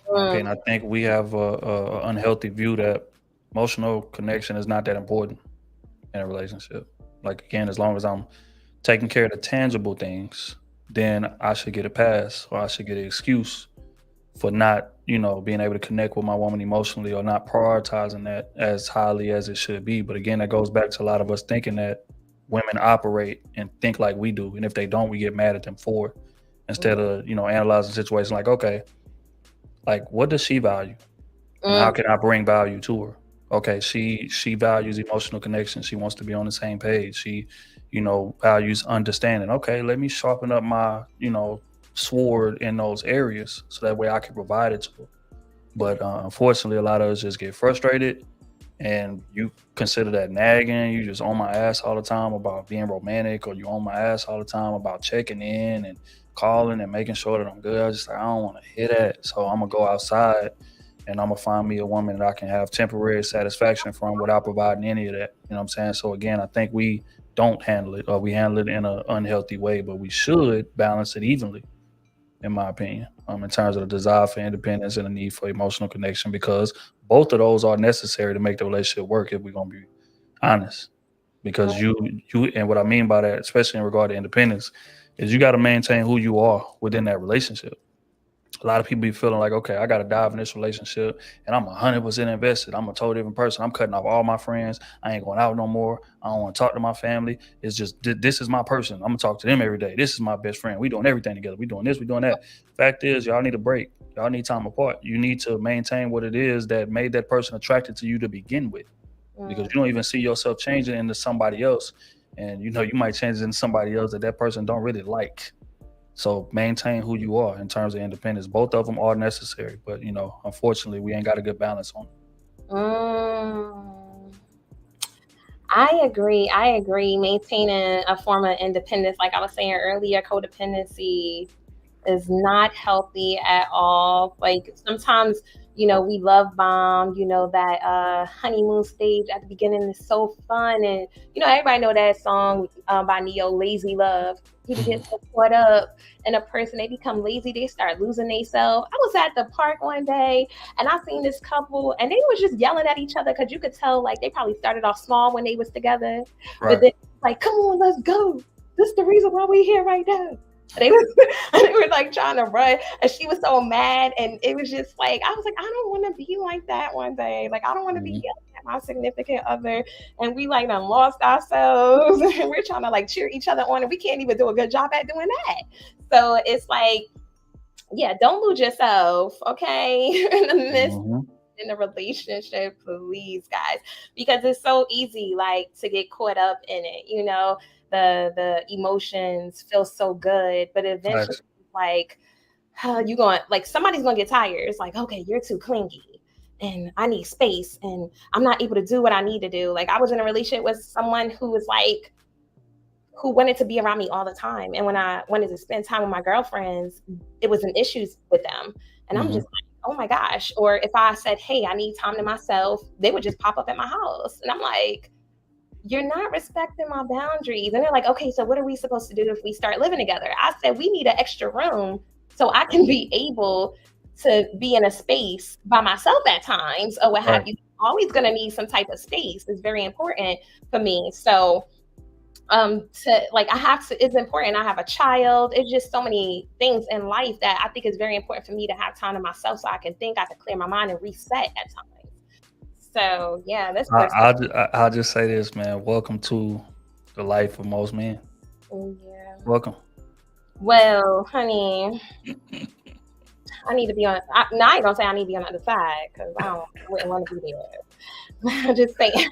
Okay, and I think we have a unhealthy view that emotional connection is not that important in a relationship. Like again, as long as I'm taking care of the tangible things, then I should get a pass or I should get an excuse for not, being able to connect with my woman emotionally or not prioritizing that as highly as it should be. But again, that goes back to a lot of us thinking that women operate and think like we do. And if they don't, we get mad at them for it. Instead of, analyzing the situation like, okay, like what does she value? And how can I bring value to her? Okay, she values emotional connection. She wants to be on the same page. She, values understanding. Okay, let me sharpen up my, sword in those areas so that way I can provide it to her. But unfortunately, a lot of us just get frustrated and you consider that nagging. You just on my ass all the time about being romantic, or you on my ass all the time about checking in and calling and making sure that I'm good. I just like, I don't want to hear that. So I'm gonna go outside and I'm gonna find me a woman that I can have temporary satisfaction from without providing any of that. You know what I'm saying? So again, I think we don't handle it, or we handle it in an unhealthy way, but we should balance it evenly, in my opinion, in terms of the desire for independence and the need for emotional connection, because both of those are necessary to make the relationship work if we're gonna be honest. Because and what I mean by that, especially in regard to independence, is you got to maintain who you are within that relationship. A lot of people be feeling like, okay, I got to dive in this relationship and I'm 100% invested. I'm a totally different person. I'm cutting off all my friends. I ain't going out no more. I don't want to talk to my family. It's just, this is my person. I'm going to talk to them every day. This is my best friend. We doing everything together. We doing this, we doing that. Fact is, y'all need a break. Y'all need time apart. You need to maintain what it is that made that person attracted to you to begin with, because you don't even see yourself changing into somebody else and you might change into somebody else that person don't really like. So maintain who you are in terms of independence. Both of them are necessary, but unfortunately, we ain't got a good balance on it. I agree. Maintaining a form of independence, like I was saying earlier, codependency is not healthy at all. Like sometimes, we love bomb, that honeymoon stage at the beginning is so fun. And, everybody know that song by Neo, Lazy Love. People get so caught up in a person, they become lazy, they start losing themselves. I was at the park one day and I seen this couple and they was just yelling at each other because you could tell like they probably started off small when they was together. Right. But then like, come on, let's go. This is the reason why we're here right now. They were like trying to run, and she was so mad, and it was just like I was like, I don't want to be like that one day. Like I don't want to be yelling at my significant other, and we like done lost ourselves, and we're trying to like cheer each other on, and we can't even do a good job at doing that. So it's like, yeah, don't lose yourself, okay? In the relationship, please, guys, because it's so easy like to get caught up in it, the emotions feel so good, but eventually like you going like somebody's gonna get tired. It's like, okay, you're too clingy and I need space and I'm not able to do what I need to do. Like I was in a relationship with someone who was like who wanted to be around me all the time, and when I wanted to spend time with my girlfriends, it was an issue with them, and I'm just like, oh my gosh. Or if I said, hey, I need time to myself, they would just pop up at my house, and I'm like, you're not respecting my boundaries. And they're like, okay, so what are we supposed to do if we start living together? I said, we need an extra room so I can be able to be in a space by myself at times or what have you. I'm always going to need some type of space. It's very important for me. So it's important. I have a child. It's just so many things in life that I think is very important for me to have time to myself so I can think, I can clear my mind and reset at times. So yeah, that's. I'll just say this, man. Welcome to the life of most men. Yeah. Welcome. Well, honey, I need to be on. I ain't gonna say I need to be on the other side because I wouldn't want to be there. I'm just saying.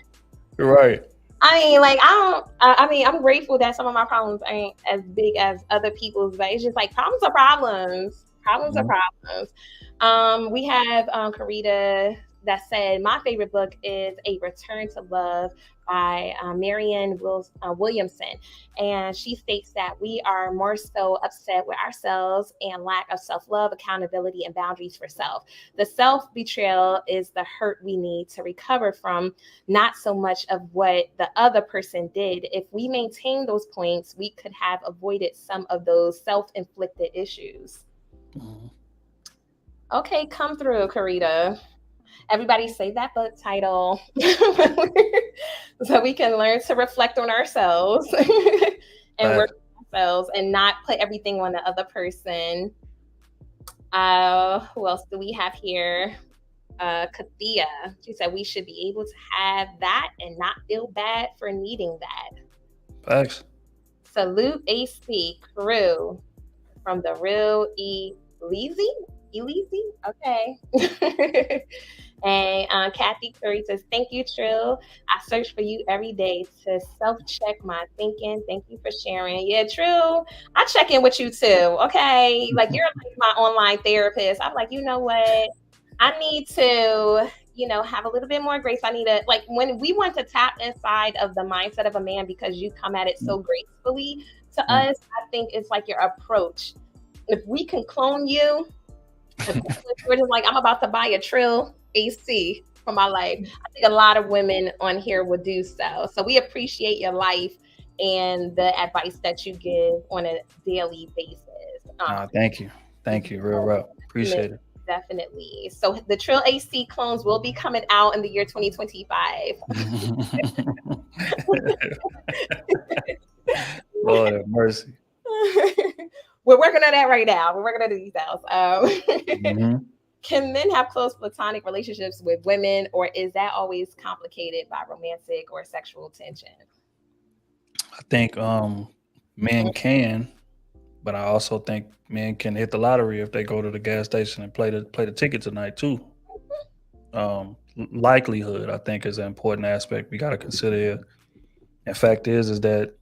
You're right. I mean, like I'm grateful that some of my problems ain't as big as other people's, but it's just like problems are problems. Problems are problems. We have Karita that said, my favorite book is A Return to Love by Marianne Williamson. And she states that we are more so upset with ourselves and lack of self-love, accountability, and boundaries for self. The self-betrayal is the hurt we need to recover from, not so much of what the other person did. If we maintain those points, we could have avoided some of those self-inflicted issues. Okay, come through, Karita. Everybody say that book title so we can learn to reflect on ourselves and work on ourselves and not put everything on the other person. Who else do we have here? Kathia. She said we should be able to have that and not feel bad for needing that. Thanks. Salute AC crew from the real Elise. Okay. And Kathy Curry says, thank you, Trill. I search for you every day to self-check my thinking. Thank you for sharing. Yeah, Trill, I check in with you too, okay? Like, you're like my online therapist. I'm like, you know what? I need to, have a little bit more grace. I need to, like, when we want to tap inside of the mindset of a man because you come at it so gracefully to us, I think it's like your approach. If we can clone you, we're just like, I'm about to buy a Trill AC for my life. I think a lot of women on here would do so. So we appreciate your life and the advice that you give on a daily basis. Thank you, real. Appreciate it. Definitely. So the Trill AC clones will be coming out in the year 2025. Lord have mercy. We're working on that right now. We're working on the details. Can men have close platonic relationships with women, or is that always complicated by romantic or sexual tension? I think men can, but I also think men can hit the lottery if they go to the gas station and play the ticket tonight too. Likelihood, I think, is an important aspect we got to consider. And fact is that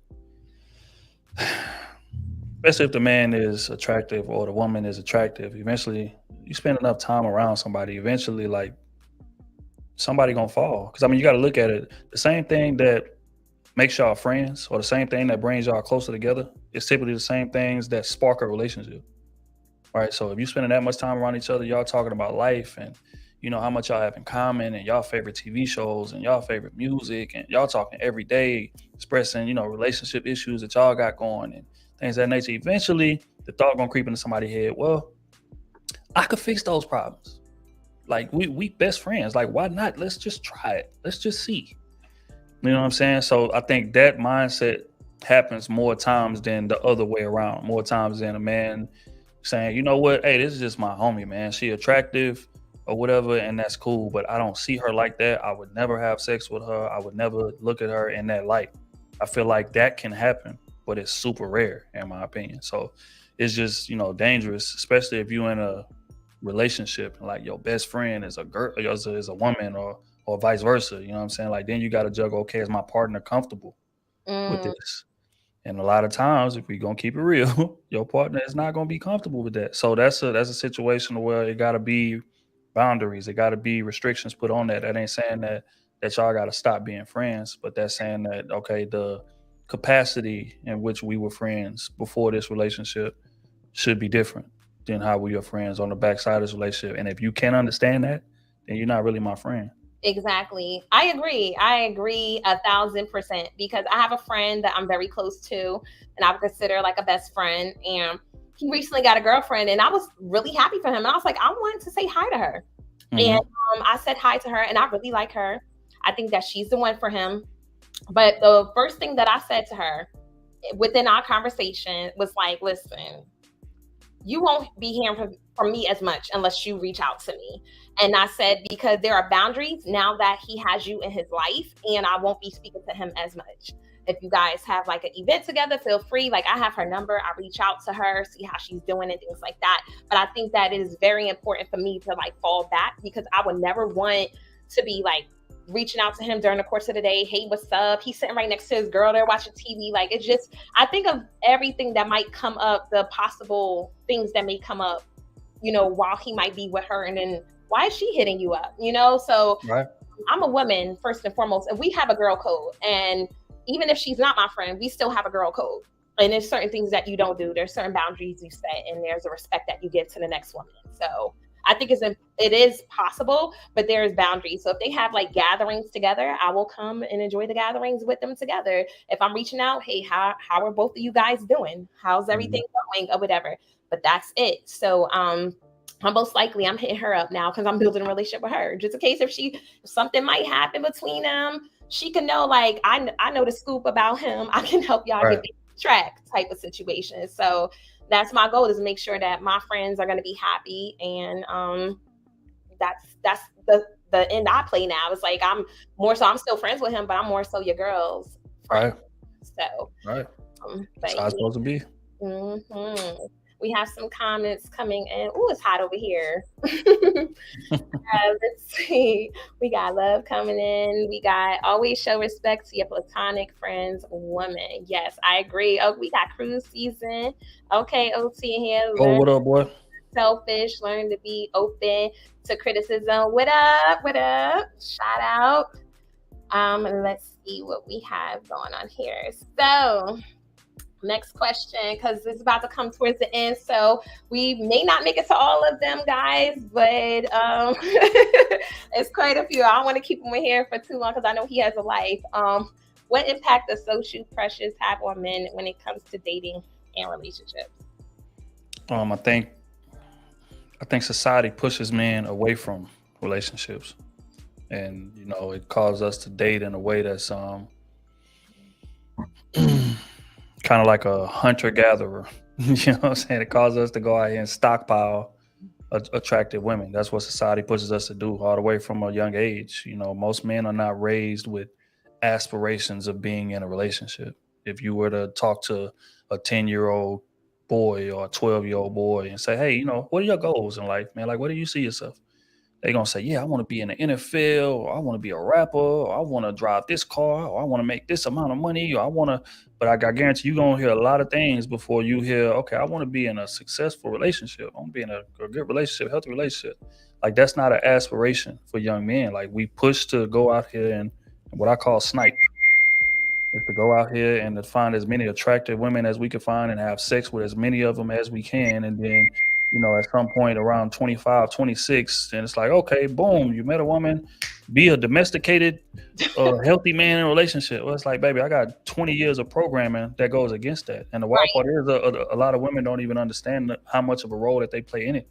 especially if the man is attractive or the woman is attractive, eventually you spend enough time around somebody, eventually like somebody gonna fall. Because I mean, you got to look at it. The same thing that makes y'all friends, or the same thing that brings y'all closer together, is typically the same things that spark a relationship. Right. So if you spending that much time around each other, y'all talking about life and how much y'all have in common and y'all favorite TV shows and y'all favorite music and y'all talking every day, expressing, relationship issues that y'all got going and things of that nature. Eventually the thought gonna creep into somebody's head, well, I could fix those problems. Like we best friends. Like, why not? Let's just try it. Let's just see. You know what I'm saying? So I think that mindset happens more times than the other way around. More times than a man saying, you know what, hey, this is just my homie, man. She attractive or whatever, and that's cool. But I don't see her like that. I would never have sex with her. I would never look at her in that light. I feel like that can happen, but it's super rare, in my opinion. So it's just, dangerous, especially if you're in a relationship and like your best friend is a girl, is a woman, or vice versa. You know what I'm saying? Like then you got to juggle. Okay, is my partner comfortable with this? And a lot of times, if we're gonna keep it real, your partner is not gonna be comfortable with that. So that's a situation where it gotta be boundaries. It gotta be restrictions put on that. That ain't saying that y'all gotta stop being friends, but that's saying that okay, the capacity in which we were friends before this relationship should be different than how we are friends on the backside of this relationship. And if you can't understand that, then you're not really my friend. Exactly. I agree. I agree 1,000% because I have a friend that I'm very close to and I would consider like a best friend. And he recently got a girlfriend and I was really happy for him. And I was like, I wanted to say hi to her. And I said hi to her and I really like her. I think that she's the one for him. But the first thing that I said to her within our conversation was like, listen, you won't be hearing from me as much unless you reach out to me. And I said, because there are boundaries now that he has you in his life, and I won't be speaking to him as much. If you guys have like an event together, feel free. Like I have her number. I reach out to her, see how she's doing and things like that. But I think that it is very important for me to like fall back because I would never want to be like reaching out to him during the course of the day. Hey, what's up? He's sitting right next to his girl. They're watching TV. Like it's just, I think of everything that might come up, the possible things that may come up, while he might be with her. And then why is she hitting you up? So Right. I'm a woman first and foremost, and we have a girl code. And even if she's not my friend, we still have a girl code. And there's certain things that you don't do. There's certain boundaries you set, and there's a respect that you give to the next woman. So I think it is possible, but there's boundaries. So if they have like gatherings together, I will come and enjoy the gatherings with them together. If I'm reaching out, hey, how are both of you guys doing? How's everything going or whatever? But that's it. So most likely I'm hitting her up now because I'm building a relationship with her. Just in case if something might happen between them, she can know like I know the scoop about him. I can help y'all get back on track type of situation. So that's my goal, is to make sure that my friends are going to be happy. And that's the end I play now. It's like I'm still friends with him, but I'm more so your girl's friend. Right. So Right. That's how it's supposed to be. Mm-hmm. We have some comments coming in. Oh, it's hot over here. Let's see. We got love coming in. We got always show respect to your platonic friends, woman. Yes, I agree. Oh, we got cruise season. Okay, OT in here. Oh, what up, boy? Selfish. Learn to be open to criticism. What up? What up? Shout out. Let's see what we have going on here. So next question, because it's about to come towards the end, so we may not make it to all of them, guys, but it's quite a few. I don't want to keep him in here for too long because I know he has a life. What impact does social pressures have on men when it comes to dating and relationships? I think society pushes men away from relationships, and it causes us to date in a way that's kind of like a hunter-gatherer. You know what I'm saying? It causes us to go out here and stockpile attractive women. That's what society pushes us to do all the way from a young age. Most men are not raised with aspirations of being in a relationship. If you were to talk to a 10-year-old boy or a 12-year-old boy and say, hey, what are your goals in life, man? Like, where do you see yourself? they're gonna say, yeah, I want to be in the NFL, or I want to be a rapper, or I want to drive this car, or I want to make this amount of money, or I want to. But I guarantee you're gonna hear a lot of things before you hear, okay, I want to be in a successful relationship. I want to be in a good relationship, healthy relationship. Like that's not an aspiration for young men. Like we push to go out here and what I call snipe is to go out here and to find as many attractive women as we can find and have sex with as many of them as we can. And then, at some point around 25, 26, and it's like, okay, boom, you met a woman, be a domesticated, healthy man in a relationship. Well, it's like, baby, I got 20 years of programming that goes against that. And the wild part is a lot of women don't even understand how much of a role that they play in it.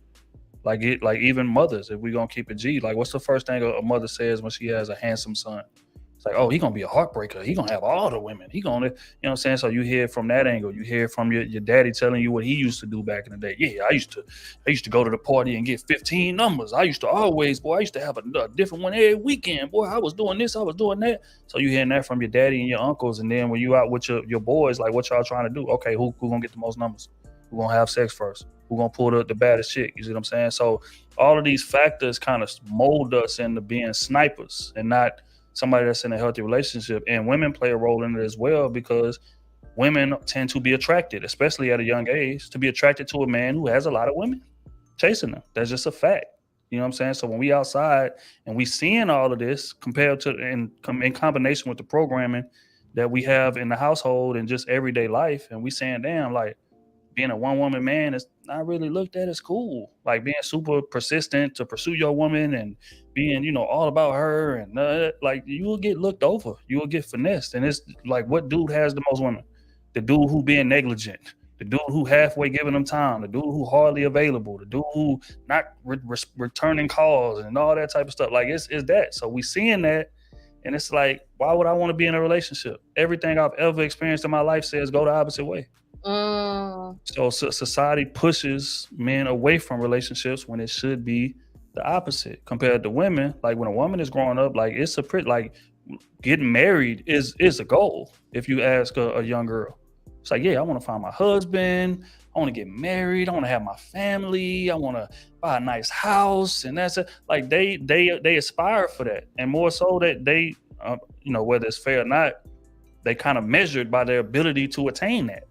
Like even mothers, if we're gonna keep it G, like what's the first thing a mother says when she has a handsome son? It's like, oh, he gonna be a heartbreaker. He gonna have all the women. He gonna, what I'm saying? So you hear from that angle. You hear from your daddy telling you what he used to do back in the day. Yeah, I used to go to the party and get 15 numbers. I used to have a different one every weekend. Boy, I was doing this, I was doing that. So you hearing that from your daddy and your uncles, and then when you out with your boys, like what y'all trying to do? Okay, who gonna get the most numbers? Who gonna have sex first? Who gonna pull the baddest chick? You see what I'm saying? So all of these factors kind of mold us into being snipers and not somebody that's in a healthy relationship. And women play a role in it as well, because women tend to be attracted, especially at a young age, to be attracted to a man who has a lot of women chasing them. That's just a fact. You know what I'm saying? So when we outside and we seeing all of this compared to in combination with the programming that we have in the household and just everyday life, and we saying, damn, like being a one woman man is not really looked at as cool. Like being super persistent to pursue your woman and being, all about her, and like you will get looked over, you will get finessed. And it's like, what dude has the most women? The dude who being negligent, the dude who halfway giving them time, the dude who hardly available, the dude who not returning calls and all that type of stuff. Like it's that. So we seeing that, and it's like, why would I want to be in a relationship? Everything I've ever experienced in my life says go the opposite way. So society pushes men away from relationships when it should be the opposite. Compared to women, like when a woman is growing up, like it's a pretty, like getting married is a goal. If you ask a young girl, it's like, yeah, I want to find my husband, I want to get married, I want to have my family, I want to buy a nice house, and that's it. Like they aspire for that, and more so that they, whether it's fair or not, they kind of measured by their ability to attain that.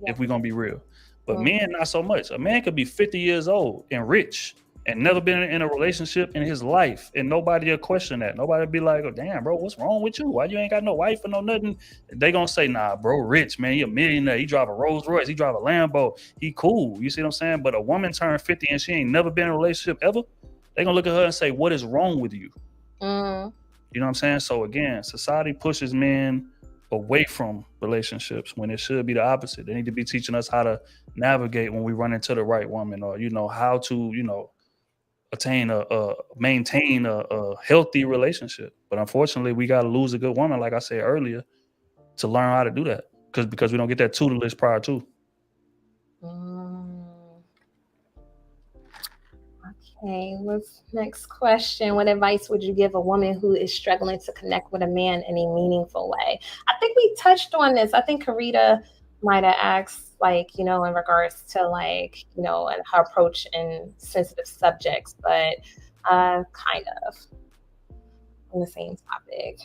If we're gonna be real. But men, not so much. A man could be 50 years old and rich and never been in a relationship in his life, and nobody will question that. Nobody will be like, oh damn, bro, what's wrong with you? Why you ain't got no wife or no nothing? They gonna say, nah, bro, rich, man, he a millionaire, he drive a Rolls Royce, he drive a Lambo, he cool. You see what I'm saying? But a woman turned 50 and she ain't never been in a relationship ever, they gonna look at her and say, what is wrong with you? You know what I'm saying? So again, society pushes men away from relationships when it should be the opposite. They need to be teaching us how to navigate when we run into the right woman, or how to maintain a healthy relationship. But unfortunately, we got to lose a good woman, like I said earlier, to learn how to do that, because we don't get that tutelage prior to. Okay, what's next question? What advice would you give a woman who is struggling to connect with a man in a meaningful way? I think we touched on this. I think Karita might have asked, in regards to and her approach in sensitive subjects, but kind of on the same topic.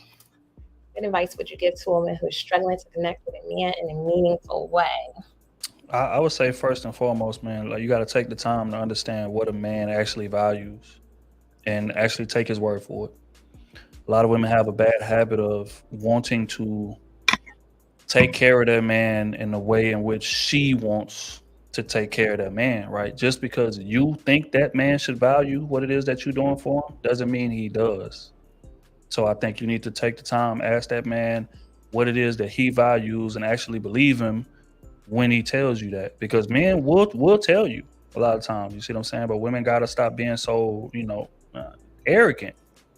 What advice would you give to a woman who is struggling to connect with a man in a meaningful way? I would say first and foremost, man, like you got to take the time to understand what a man actually values and actually take his word for it. A lot of women have a bad habit of wanting to take care of their man in the way in which she wants to take care of that man, right? Just because you think that man should value what it is that you're doing for him doesn't mean he does. So I think you need to take the time, ask that man what it is that he values, and actually believe him when he tells you that, because men will tell you a lot of times. You see what I'm saying? But women got to stop being so arrogant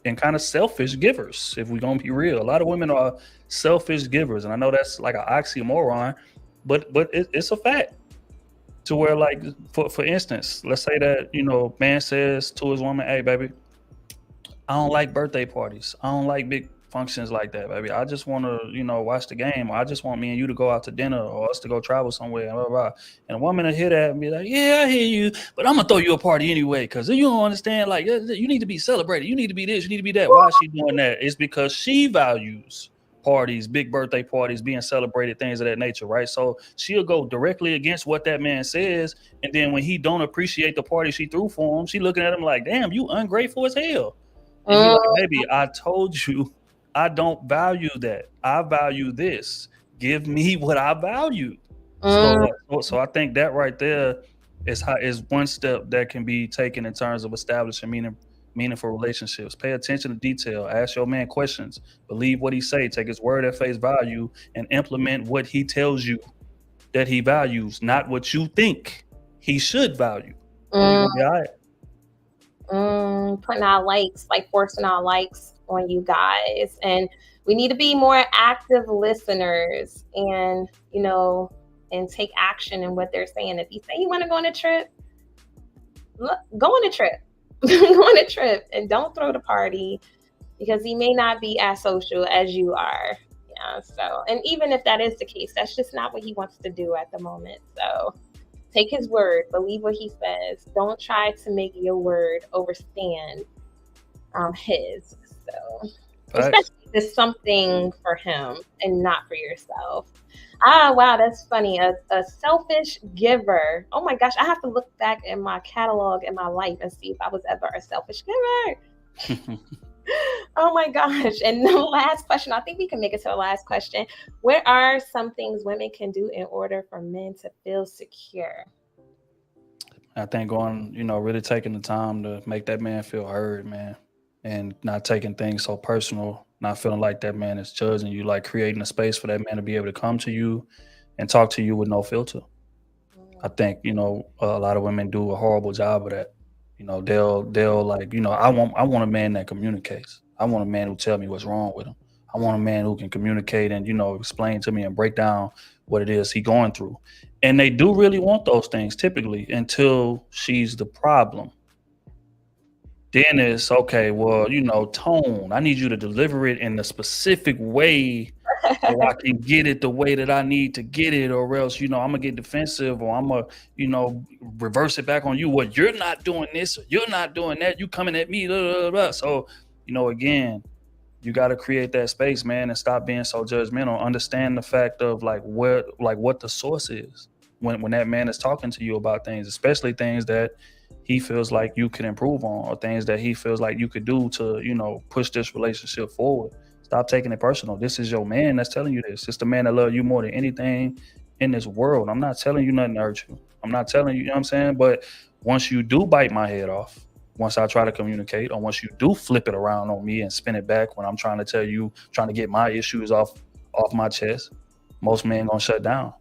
and kind of selfish givers. If we're gonna be real, a lot of women are selfish givers, and I know that's like an oxymoron, but it's a fact. To where, like, for instance, let's say that man says to his woman, hey baby, I don't like birthday parties, I don't like big functions like that, baby. I just want to, watch the game. Or I just want me and you to go out to dinner or us to go travel somewhere. Blah, blah, blah. And a woman will hear that and be like, yeah, I hear you, but I'm going to throw you a party anyway because you don't understand. Like, you need to be celebrated. You need to be this. You need to be that. Why is she doing that? It's because she values parties, big birthday parties, being celebrated, things of that nature, right? So she'll go directly against what that man says. And then when he don't appreciate the party she threw for him, she looking at him like, damn, you ungrateful as hell. And he like, baby, I told you I don't value that. I value this. Give me what I value. So I think that right there is one step that can be taken in terms of establishing meaningful relationships. Pay attention to detail. Ask your man questions. Believe what he say. Take his word at face value and implement what he tells you that he values, not what you think he should value. And you're gonna be all right. Putting our likes, like forcing our likes on you guys. And we need to be more active listeners and, and take action in what they're saying. If you say you want to go on a trip, go on a trip. Go on a trip and don't throw the party because he may not be as social as you are. Yeah. So, and even if that is the case, that's just not what he wants to do at the moment. So take his word, believe what he says. Don't try to make your word overstand his. So, especially if it's something for him and not for yourself. Wow, that's funny. A selfish giver. Oh my gosh, I have to look back in my catalog in my life and see if I was ever a selfish giver. Oh my gosh. And the last question, I think we can make it to the last question. What are some things women can do in order for men to feel secure? I think going, really taking the time to make that man feel heard, man, and not taking things so personal, not feeling like that man is judging you, like creating a space for that man to be able to come to you and talk to you with no filter. I think, a lot of women do a horrible job of that. They'll like, I want a man that communicates. I want a man who tell me what's wrong with him. I want a man who can communicate and, explain to me and break down what it is he going through. And they do really want those things typically until she's the problem. Then it's okay, well, tone. I need you to deliver it in a specific way so I can get it the way that I need to get it, or else, I'm gonna get defensive or I'm gonna, reverse it back on you. Well, you're not doing this, or you're not doing that, you coming at me, blah, blah, blah. So, again, you got to create that space, man, and stop being so judgmental. Understand the fact of what the source is when that man is talking to you about things, especially things that he feels like you can improve on or things that he feels like you could do to, push this relationship forward. Stop taking it personal. This is your man that's telling you this. It's the man that loves you more than anything in this world. I'm not telling you nothing to hurt you. I'm not telling you, you know what I'm saying? But once you do bite my head off, once I try to communicate, or once you do flip it around on me and spin it back when I'm trying to tell you, trying to get my issues off my chest, most men gonna shut down.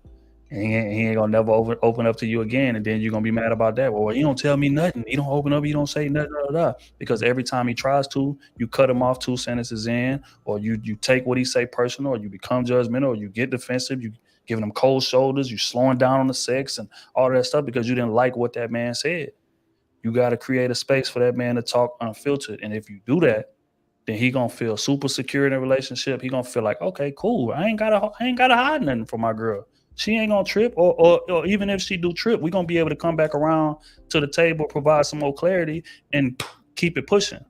And he ain't gonna never open up to you again, and then you're gonna be mad about that. Well, he don't tell me nothing. He don't open up. He don't say nothing. Because every time he tries to, you cut him off 2 sentences in, or you take what he say personal, or you become judgmental, or you get defensive. You giving him cold shoulders. You slowing down on the sex and all that stuff because you didn't like what that man said. You got to create a space for that man to talk unfiltered, and if you do that, then he gonna feel super secure in a relationship. He gonna feel like, okay, cool. I ain't gotta hide nothing from my girl. She ain't gonna trip, or even if she do trip, we gonna be able to come back around to the table, provide some more clarity, and keep it pushing,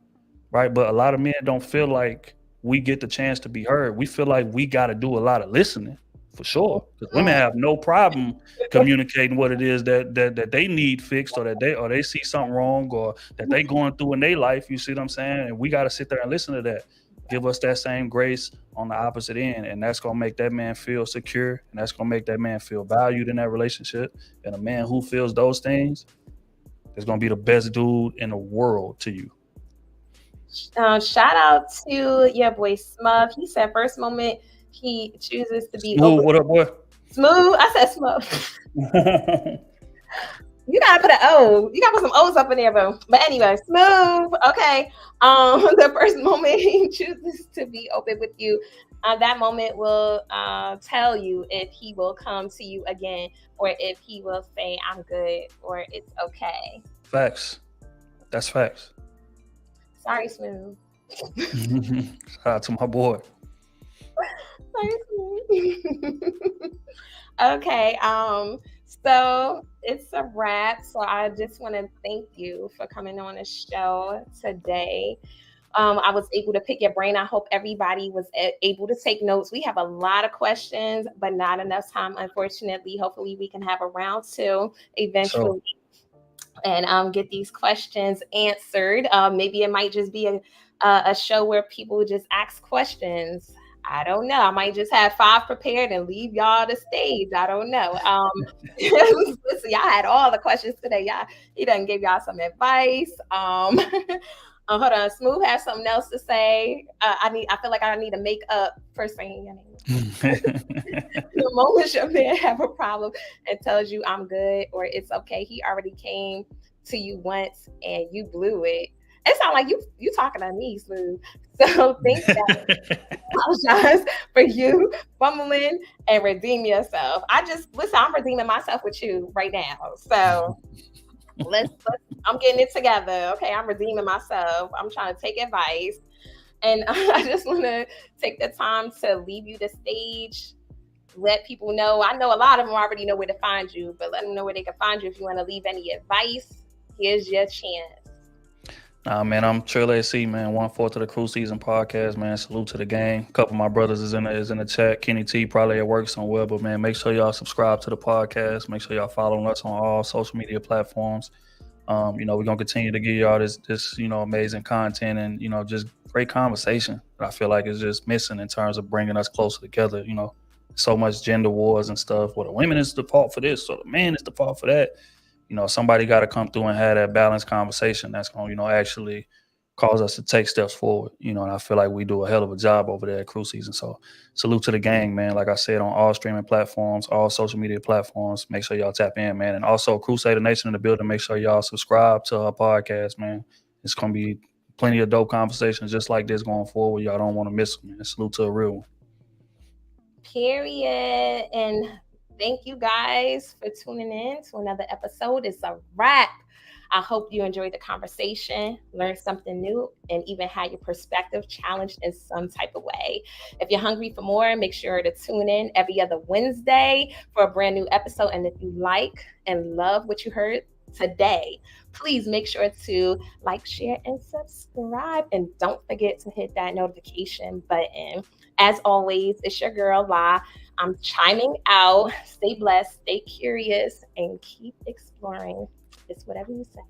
right? But a lot of men don't feel like we get the chance to be heard. We feel like we got to do a lot of listening, for sure. Because women have no problem communicating what it is that they need fixed, or that they see something wrong, or that they going through in their life. You see what I'm saying? And we got to sit there and listen to that. Give us that same grace on the opposite end, and that's gonna make that man feel secure, and that's gonna make that man feel valued in that relationship. And a man who feels those things is gonna be the best dude in the world to you. Shout out to your boy Smub. He said first moment he chooses to be Smooth. What up, boy? Smooth. I said Smooth. You gotta put an O. You gotta put some O's up in there, bro. But anyway, Smooth. Okay. The first moment he chooses to be open with you, that moment will tell you if he will come to you again, or if he will say, "I'm good," or "It's okay." Facts. That's facts. Sorry, Smooth. Shout out to my boy. Okay, so it's a wrap. So I just want to thank you for coming on the show today. I was able to pick your brain. I hope everybody was able to take notes. We have a lot of questions, but not enough time, unfortunately. Hopefully, we can have a round two So eventually and get these questions answered. Maybe it might just be a show where people just ask questions. I don't know. I might just have 5 prepared and leave y'all the stage. I don't know. Listen, y'all had all the questions today. He done give y'all some advice. Hold on, Smooth has something else to say. I feel like I need to make up for saying your name. The moment your man have a problem and tells you I'm good or it's okay, he already came to you once and you blew it. It sounds like you talking to me, Smooth. So think that apologize for you fumbling and redeem yourself. I just listen, I'm redeeming myself with you right now. So let's I'm getting it together. Okay, I'm redeeming myself. I'm trying to take advice. And I just want to take the time to leave you the stage, let people know. I know a lot of them already know where to find you, but let them know where they can find you. If you want to leave any advice, here's your chance. Nah, man, I'm Trill AC, man. 1/4 of the Cruise Season podcast, man. Salute to the gang. A couple of my brothers is in the chat. Kenny T probably at work somewhere, but man, make sure y'all subscribe to the podcast. Make sure y'all following us on all social media platforms. We're gonna continue to give y'all this amazing content and just great conversation that I feel like is just missing in terms of bringing us closer together. So much gender wars and stuff. Well, the women is the fault for this, or the man is the fault for that. Somebody got to come through and have that balanced conversation that's going to actually cause us to take steps forward. And I feel like we do a hell of a job over there at Cruise Season. So salute to the gang, man. Like I said, on all streaming platforms, all social media platforms, make sure y'all tap in, man. And also Crusader Nation in the building, make sure y'all subscribe to our podcast, man. It's going to be plenty of dope conversations just like this going forward. Y'all don't want to miss them, man. Salute to a real one. Period. And thank you guys for tuning in to another episode. It's a wrap. I hope you enjoyed the conversation, learned something new, and even had your perspective challenged in some type of way. If you're hungry for more, make sure to tune in every other Wednesday for a brand new episode. And if you like and love what you heard today, please make sure to like, share, and subscribe. And don't forget to hit that notification button. As always, it's your girl, La. I'm chiming out. Stay blessed, stay curious, and keep exploring. It's whatever you say.